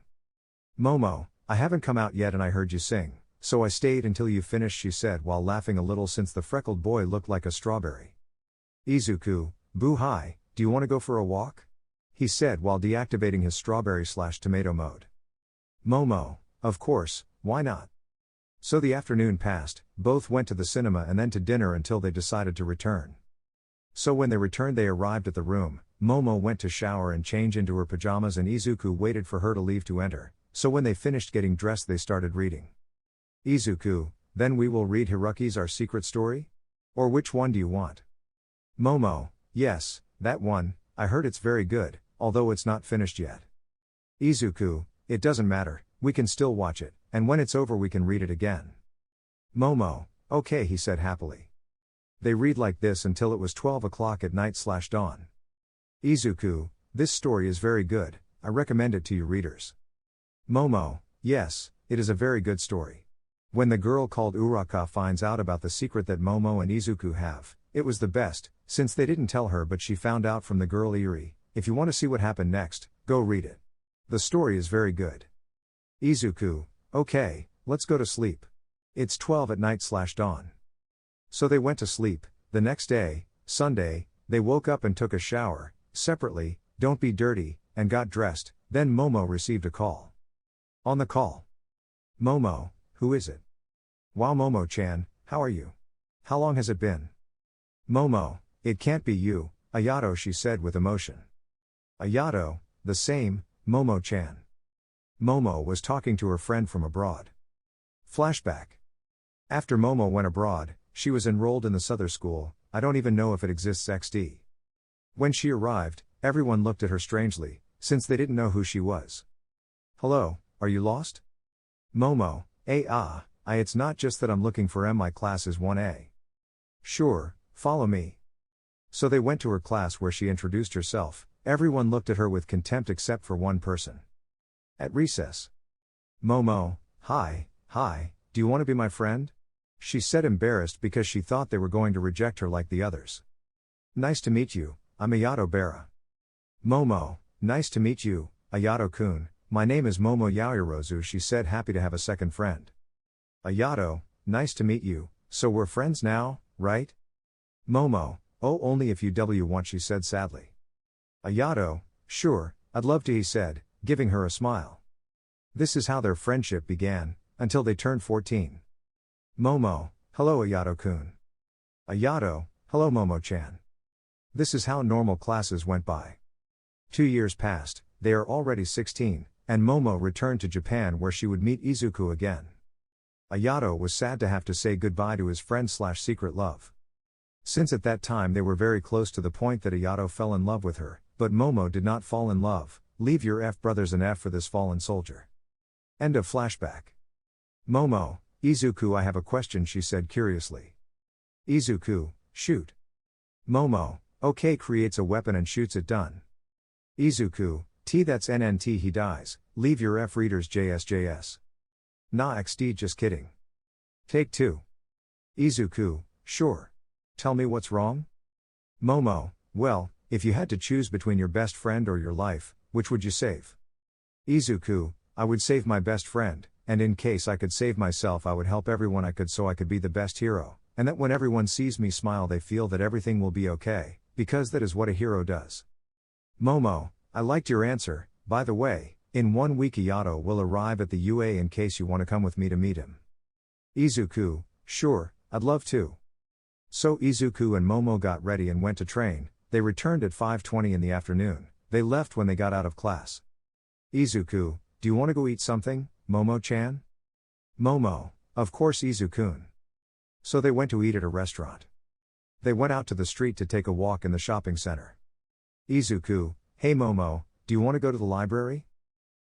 Momo, I haven't come out yet and I heard you sing, so I stayed until you finished, she said while laughing a little since the freckled boy looked like a strawberry. Izuku, boo hi, do you want to go for a walk? He said while deactivating his strawberry/tomato mode. Momo, of course, why not? So the afternoon passed, both went to the cinema and then to dinner until they decided to return. So when they returned they arrived at the room, Momo went to shower and change into her pajamas and Izuku waited for her to leave to enter, so when they finished getting dressed they started reading. Izuku, then we will read Haruki's Our Secret Story? Or which one do you want? Momo, yes, that one, I heard it's very good, although it's not finished yet. Izuku, it doesn't matter, we can still watch it, and when it's over we can read it again. Momo, okay, he said happily. They read like this until it was 12 o'clock at night/dawn. Izuku, this story is very good, I recommend it to you readers. Momo, yes, it is a very good story. When the girl called Uraka finds out about the secret that Momo and Izuku have, it was the best, since they didn't tell her but she found out from the girl Eri. If you want to see what happened next, go read it. The story is very good. Izuku, okay, let's go to sleep. It's 12 at night/dawn. So they went to sleep. The next day, Sunday, they woke up and took a shower, separately, don't be dirty, and got dressed. Then Momo received a call. On the call. Momo, who is it? Wow Momo-chan, how are you? How long has it been? Momo, it can't be you, Ayato, she said with emotion. Ayato, the same, Momo-chan. Momo was talking to her friend from abroad. Flashback. After Momo went abroad, she was enrolled in the Southern school, I don't even know if it exists XD. When she arrived, everyone looked at her strangely, since they didn't know who she was. Hello, are you lost? Momo, it's not just that I'm looking for my class is 1A. Sure, follow me. So they went to her class where she introduced herself, everyone looked at her with contempt except for one person. At recess. Momo, hi, do you want to be my friend? She said embarrassed because she thought they were going to reject her like the others. Nice to meet you, I'm Ayato Bara. Momo, nice to meet you, Ayato-kun, my name is Momo Yaoyorozu, she said happy to have a second friend. Ayato, nice to meet you, so we're friends now, right? Momo, oh only if you want, she said sadly. Ayato, sure, I'd love to, he said, giving her a smile. This is how their friendship began, until they turned 14. Momo, hello Ayato-kun. Ayato, hello Momo-chan. This is how normal classes went by. 2 years passed, they are already 16, and Momo returned to Japan where she would meet Izuku again. Ayato was sad to have to say goodbye to his friend/secret love. Since at that time they were very close to the point that Ayato fell in love with her, but Momo did not fall in love. Leave your F brothers and F for this fallen soldier. End of flashback. Momo, Izuku, I have a question, she said curiously. Izuku, shoot. Momo, okay, creates a weapon and shoots it, done. Izuku, that's NNT, he dies, leave your F readers JSJS. Nah XD just kidding. Take 2. Izuku, sure. Tell me what's wrong? Momo, well, if you had to choose between your best friend or your life, which would you save? Izuku, I would save my best friend, and in case I could save myself I would help everyone I could so I could be the best hero, and that when everyone sees me smile they feel that everything will be okay, because that is what a hero does. Momo, I liked your answer. By the way, in 1 week Iyato will arrive at the UA in case you want to come with me to meet him. Izuku, sure, I'd love to. So Izuku and Momo got ready and went to train. They returned at 5:20 in the afternoon. They left when they got out of class. Izuku, do you want to go eat something, Momo-chan? Momo, of course Izu-kun. So they went to eat at a restaurant. They went out to the street to take a walk in the shopping center. Izuku, hey Momo, do you want to go to the library?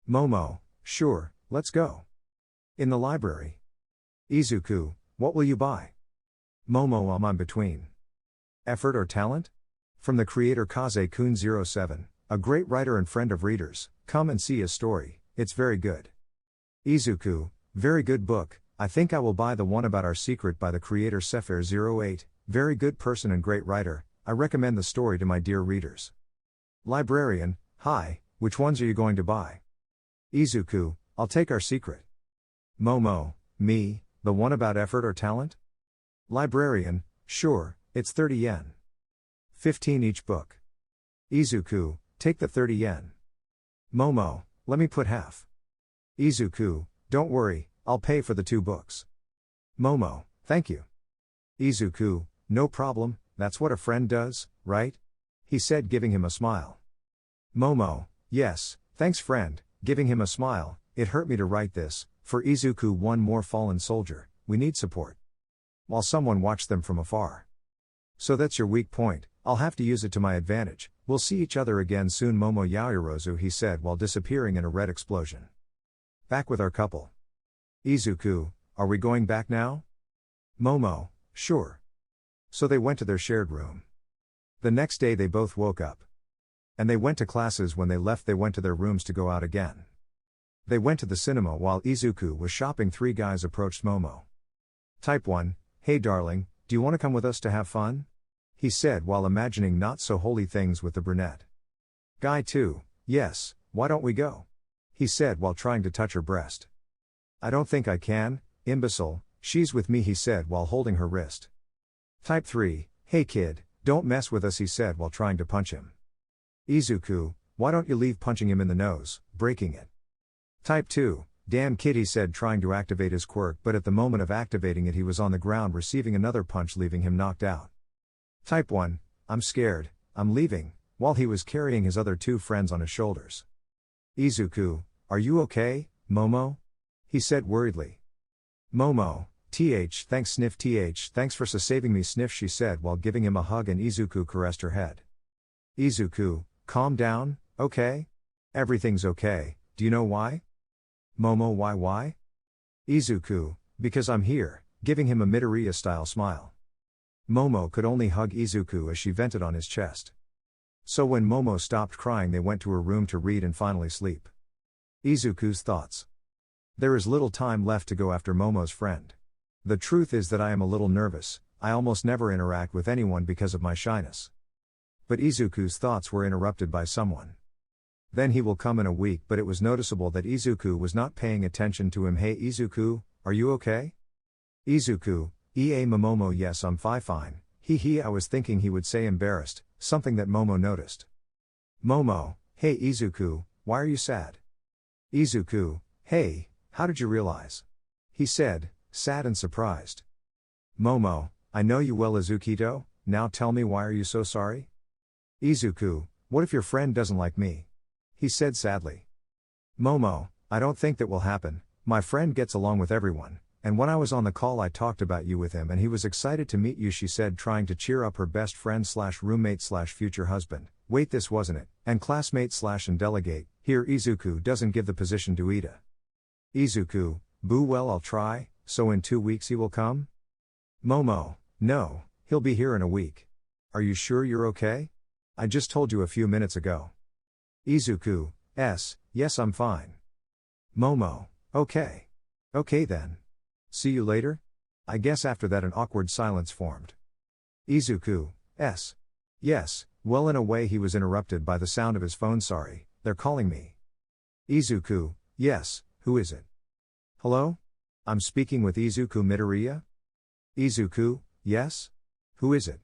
Momo, sure, let's go. In the library. Izuku, what will you buy? Momo, I'm between. Effort or talent? From the creator Kaze-kun 07, a great writer and friend of readers. Come and see his story, it's very good. Izuku, very good book. I think I will buy the one about our secret by the creator Sefer08, very good person and great writer. I recommend the story to my dear readers. Librarian, hi, which ones are you going to buy? Izuku, I'll take our secret. Momo, me, the one about effort or talent? Librarian, sure, it's 30 yen. 15 each book. Izuku, take the 30 yen. Momo, let me put half. Izuku, don't worry, I'll pay for the 2 books. Momo, thank you. Izuku, no problem, that's what a friend does, right? He said, giving him a smile. Momo, yes, thanks friend, giving him a smile. It hurt me to write this, for Izuku, one more fallen soldier, we need support. While someone watched them from afar. So that's your weak point, I'll have to use it to my advantage. We'll see each other again soon Momo Yaoyorozu, he said while disappearing in a red explosion. Back with our couple. Izuku, are we going back now? Momo, sure. So they went to their shared room. The next day they both woke up. And they went to classes. When they left they went to their rooms to go out again. They went to the cinema while Izuku was shopping. 3 guys approached Momo. Type 1, hey darling, do you want to come with us to have fun? He said while imagining not so holy things with the brunette. Guy 2, yes, why don't we go? He said while trying to touch her breast. I don't think I can, imbecile, she's with me, he said while holding her wrist. Type 3, hey kid, don't mess with us, he said while trying to punch him. Izuku, why don't you leave punching him in the nose, breaking it? Type 2, damn kid, he said trying to activate his quirk, but at the moment of activating it he was on the ground receiving another punch leaving him knocked out. Type 1, I'm scared, I'm leaving, while he was carrying his other 2 friends on his shoulders. Izuku, are you okay, Momo? He said worriedly. Momo, thanks sniff, thanks for saving me sniff, she said while giving him a hug, and Izuku caressed her head. Izuku, calm down, okay? Everything's okay, do you know why? Momo, why? Izuku, because I'm here, giving him a Midoriya-style smile. Momo could only hug Izuku as she vented on his chest. So when Momo stopped crying they went to her room to read and finally sleep. Izuku's thoughts. There is little time left to go after Momo's friend. The truth is that I am a little nervous, I almost never interact with anyone because of my shyness. But Izuku's thoughts were interrupted by someone. Then he will come in a week, but it was noticeable that Izuku was not paying attention to him. Hey Izuku, are you okay? Izuku, Momo, yes I'm fine. I was thinking he would say embarrassed, something that Momo noticed. Momo, hey Izuku, why are you sad? Izuku, hey, how did you realize? He said, sad and surprised. Momo, I know you well Izukito, now tell me why are you so sorry? Izuku, what if your friend doesn't like me? He said sadly. Momo, I don't think that will happen, my friend gets along with everyone. And when I was on the call I talked about you with him and he was excited to meet you, she said trying to cheer up her best friend / roommate / future husband. Wait, this wasn't it, and classmate / and delegate. Here Izuku doesn't give the position to Ida. Izuku, boo, well I'll try, so in 2 weeks he will come? Momo, no, he'll be here in a week. Are you sure you're okay? I just told you a few minutes ago. Izuku, yes I'm fine. Momo, okay. Okay then. See you later? I guess after that an awkward silence formed. Izuku, s. Yes, well in a way he was interrupted by the sound of his phone. Sorry, they're calling me. Izuku, yes, who is it? Hello? I'm speaking with Izuku Midoriya? Izuku, yes? Who is it?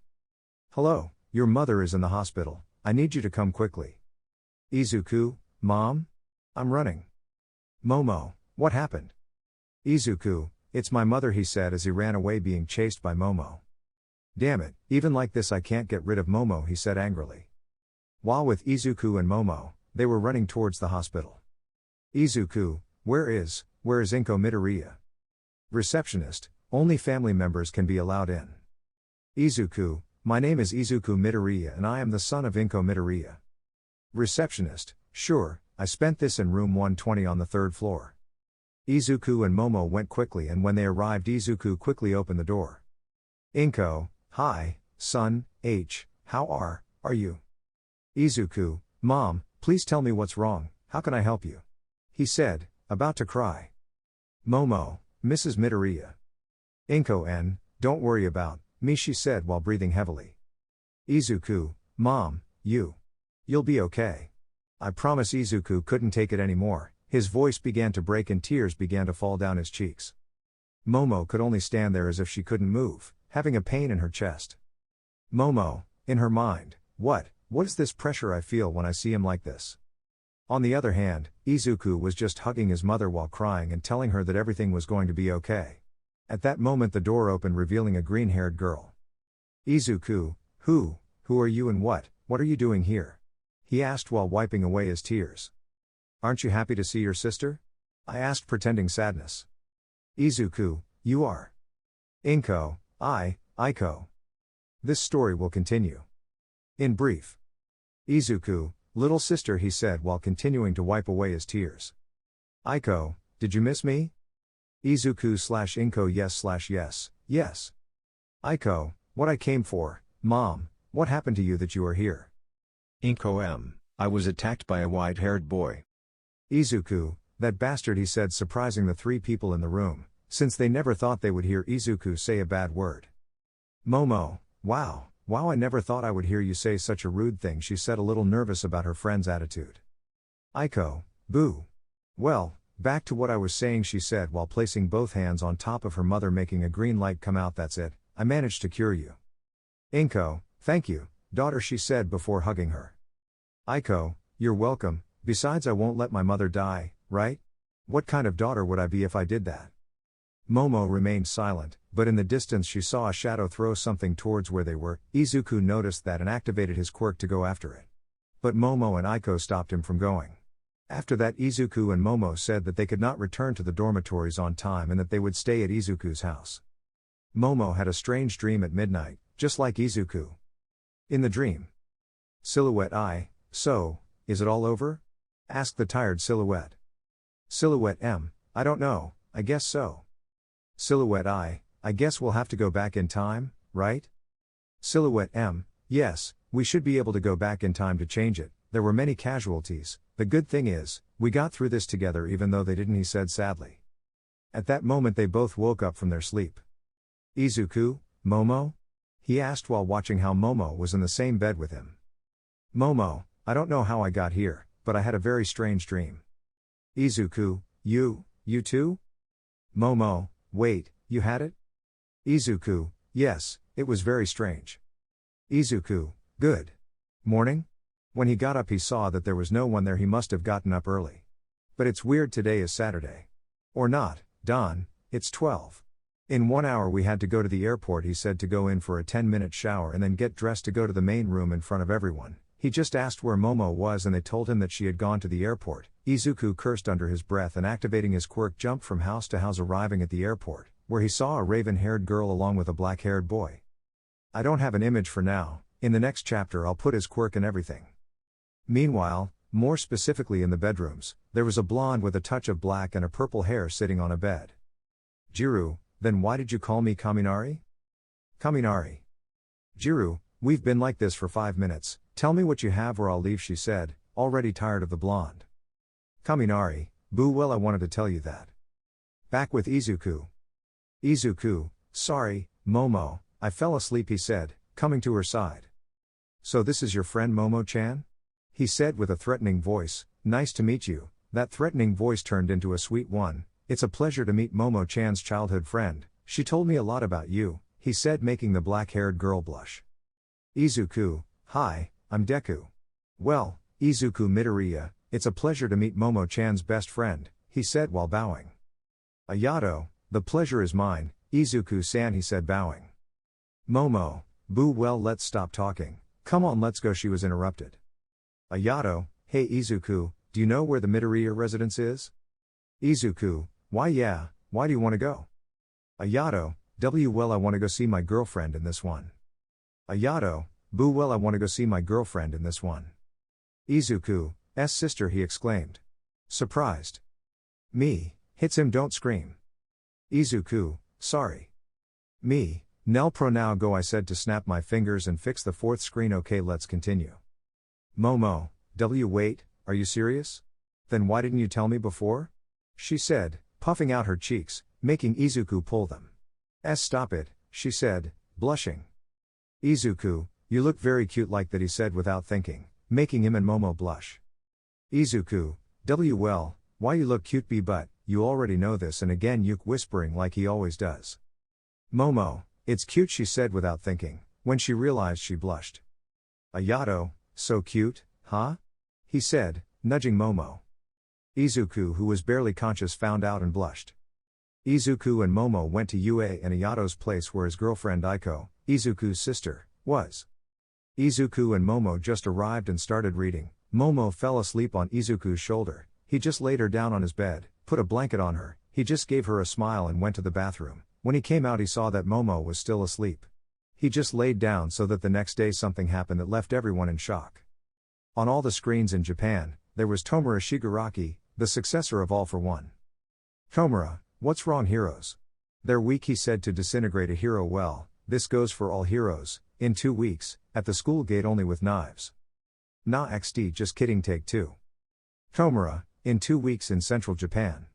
Hello, your mother is in the hospital, I need you to come quickly. Izuku, Mom? I'm running. Momo, what happened? Izuku, it's my mother, he said as he ran away being chased by Momo. Damn it, even like this I can't get rid of Momo, he said angrily. While with Izuku and Momo, they were running towards the hospital. Izuku, where is Inko Midoriya? Receptionist, only family members can be allowed in. Izuku, my name is Izuku Midoriya and I am the son of Inko Midoriya. Receptionist, sure, I spent this in room 120 on the third floor. Izuku and Momo went quickly and when they arrived Izuku quickly opened the door. Inko, hi, son, how are you? Izuku, Mom, please tell me what's wrong, how can I help you? He said, about to cry. Momo, Mrs. Midoriya. Inko don't worry about me, she said while breathing heavily. Izuku, Mom, you'll be okay. I promise. Izuku couldn't take it anymore, his voice began to break and tears began to fall down his cheeks. Momo could only stand there as if she couldn't move, having a pain in her chest. Momo, in her mind, what is this pressure I feel when I see him like this? On the other hand, Izuku was just hugging his mother while crying and telling her that everything was going to be okay. At that moment the door opened revealing a green-haired girl. Izuku, who are you and what are you doing here? He asked while wiping away his tears. Aren't you happy to see your sister? I asked pretending sadness. Izuku, you are. Inko, Iko. This story will continue. In brief. Izuku, little sister, he said while continuing to wipe away his tears. Iko, did you miss me? Izuku/Inko yes. Iko, what I came for, Mom, what happened to you that you are here? Inko, I was attacked by a white-haired boy. Izuku, that bastard, he said, surprising the three people in the room, since they never thought they would hear Izuku say a bad word. Momo, wow, I never thought I would hear you say such a rude thing, she said, a little nervous about her friend's attitude. Iko, boo. Well, back to what I was saying, she said while placing both hands on top of her mother making a green light come out. That's it, I managed to cure you. Inko, thank you, daughter, she said before hugging her. Iko, you're welcome, besides I won't let my mother die, right? What kind of daughter would I be if I did that? Momo remained silent, but in the distance she saw a shadow throw something towards where they were. Izuku noticed that and activated his quirk to go after it. But Momo and Iko stopped him from going. After that, Izuku and Momo said that they could not return to the dormitories on time and that they would stay at Izuku's house. Momo had a strange dream at midnight, just like Izuku. In the dream, Silhouette, so, is it all over? Asked the tired Silhouette. Silhouette, I don't know, I guess so. Silhouette, I guess we'll have to go back in time, right? Silhouette, yes, we should be able to go back in time to change it, there were many casualties, the good thing is, we got through this together even though they didn't, he said sadly. At that moment they both woke up from their sleep. Izuku, Momo? He asked while watching how Momo was in the same bed with him. Momo, I don't know how I got here, but I had a very strange dream. Izuku, you too? Momo, wait, you had it? Izuku, yes, it was very strange. Izuku, good morning? When he got up he saw that there was no one there, he must have gotten up early. But it's weird, today is Saturday. Or not, Don, it's 12. In 1 hour we had to go to the airport, he said, to go in for a 10-minute shower and then get dressed to go to the main room in front of everyone. He just asked where Momo was and they told him that she had gone to the airport. Izuku cursed under his breath and activating his quirk jumped from house to house, arriving at the airport, where he saw a raven-haired girl along with a black-haired boy. I don't have an image for now, in the next chapter I'll put his quirk and everything. Meanwhile, more specifically in the bedrooms, there was a blonde with a touch of black and a purple hair sitting on a bed. Jiru, then why did you call me Kaminari? Kaminari. Jiru, we've been like this for 5 minutes, tell me what you have or I'll leave, she said, already tired of the blonde. Kaminari, boo, well I wanted to tell you that. Back with Izuku. Izuku, sorry, Momo, I fell asleep, he said, coming to her side. So this is your friend Momo-chan? He said with a threatening voice. Nice to meet you. That threatening voice turned into a sweet one. It's a pleasure to meet Momo-chan's childhood friend. She told me a lot about you, he said, making the black-haired girl blush. Izuku, hi, I'm Deku. Well, Izuku Midoriya, it's a pleasure to meet Momo-chan's best friend, he said while bowing. Ayato, the pleasure is mine, Izuku-san, he said bowing. Momo, boo, well, let's stop talking. Come on, let's go, she was interrupted. Ayato, hey Izuku, do you know where the Midoriya residence is? Izuku, why yeah, why do you want to go? Ayato, well, I want to go see my girlfriend in this one. Ayato, boo, well, I want to go see my girlfriend in this one. Izuku, sister, he exclaimed. Surprised. Me, hits him, don't scream. Izuku, sorry. Me, Nel pro now go, I said to snap my fingers and fix the fourth screen. Okay, let's continue. Momo, wait, are you serious? Then why didn't you tell me before? She said, puffing out her cheeks, making Izuku pull them. Stop it, she said, blushing. Izuku, you look very cute like that, he said without thinking, making him and Momo blush. Izuku, well, why you look cute be but, you already know this, and again Yuke whispering like he always does. Momo, it's cute, she said without thinking, when she realized she blushed. Ayato, so cute, huh? He said, nudging Momo. Izuku, who was barely conscious, found out and blushed. Izuku and Momo went to Yue and Ayato's place where his girlfriend Aiko, Izuku's sister, was. Izuku and Momo just arrived and started reading. Momo fell asleep on Izuku's shoulder. He just laid her down on his bed, put a blanket on her, he just gave her a smile and went to the bathroom. When he came out he saw that Momo was still asleep. He just laid down so that the next day something happened that left everyone in shock. On all the screens in Japan, there was Tomura Shigaraki, the successor of All for One. Tomura, what's wrong heroes? They're weak, he said to disintegrate a hero. Well, this goes for all heroes, in 2 weeks, at the school gate only with knives. Nah XD, just kidding, take 2. Tomura, in 2 weeks in central Japan.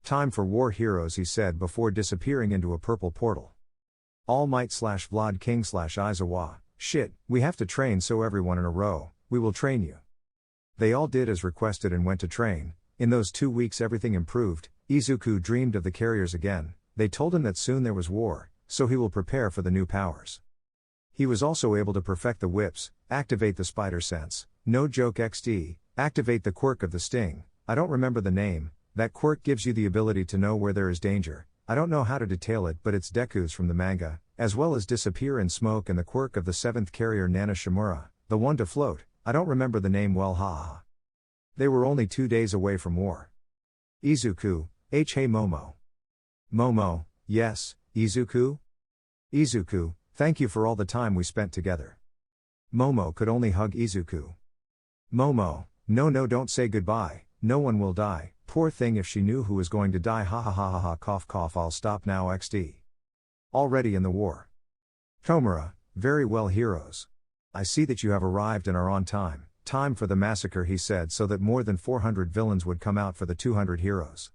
Time for war heroes, he said before disappearing into a purple portal. All Might / Vlad King / Aizawa, shit, we have to train, so everyone in a row, we will train you. They all did as requested and went to train. In those 2 weeks everything improved. Izuku dreamed of the carriers again. They told him that soon there was war, so he will prepare for the new powers. He was also able to perfect the whips, activate the spider sense, no joke XD, activate the quirk of the sting. I don't remember the name. That quirk gives you the ability to know where there is danger. I don't know how to detail it, but it's Deku's from the manga, as well as disappear in smoke and the quirk of the 7th carrier Nana Shimura, the one to float. I don't remember the name well, haha. They were only 2 days away from war. Izuku, hey Momo. Momo, yes, Izuku? Izuku, thank you for all the time we spent together. Momo could only hug Izuku. Momo, no, don't say goodbye, no one will die. Poor thing, if she knew who was going to die, ha ha ha ha ha, cough cough, I'll stop now XD. Already in the war. Tomura, very well heroes. I see that you have arrived and are on time. Time for the massacre, he said, so that more than 400 villains would come out for the 200 heroes.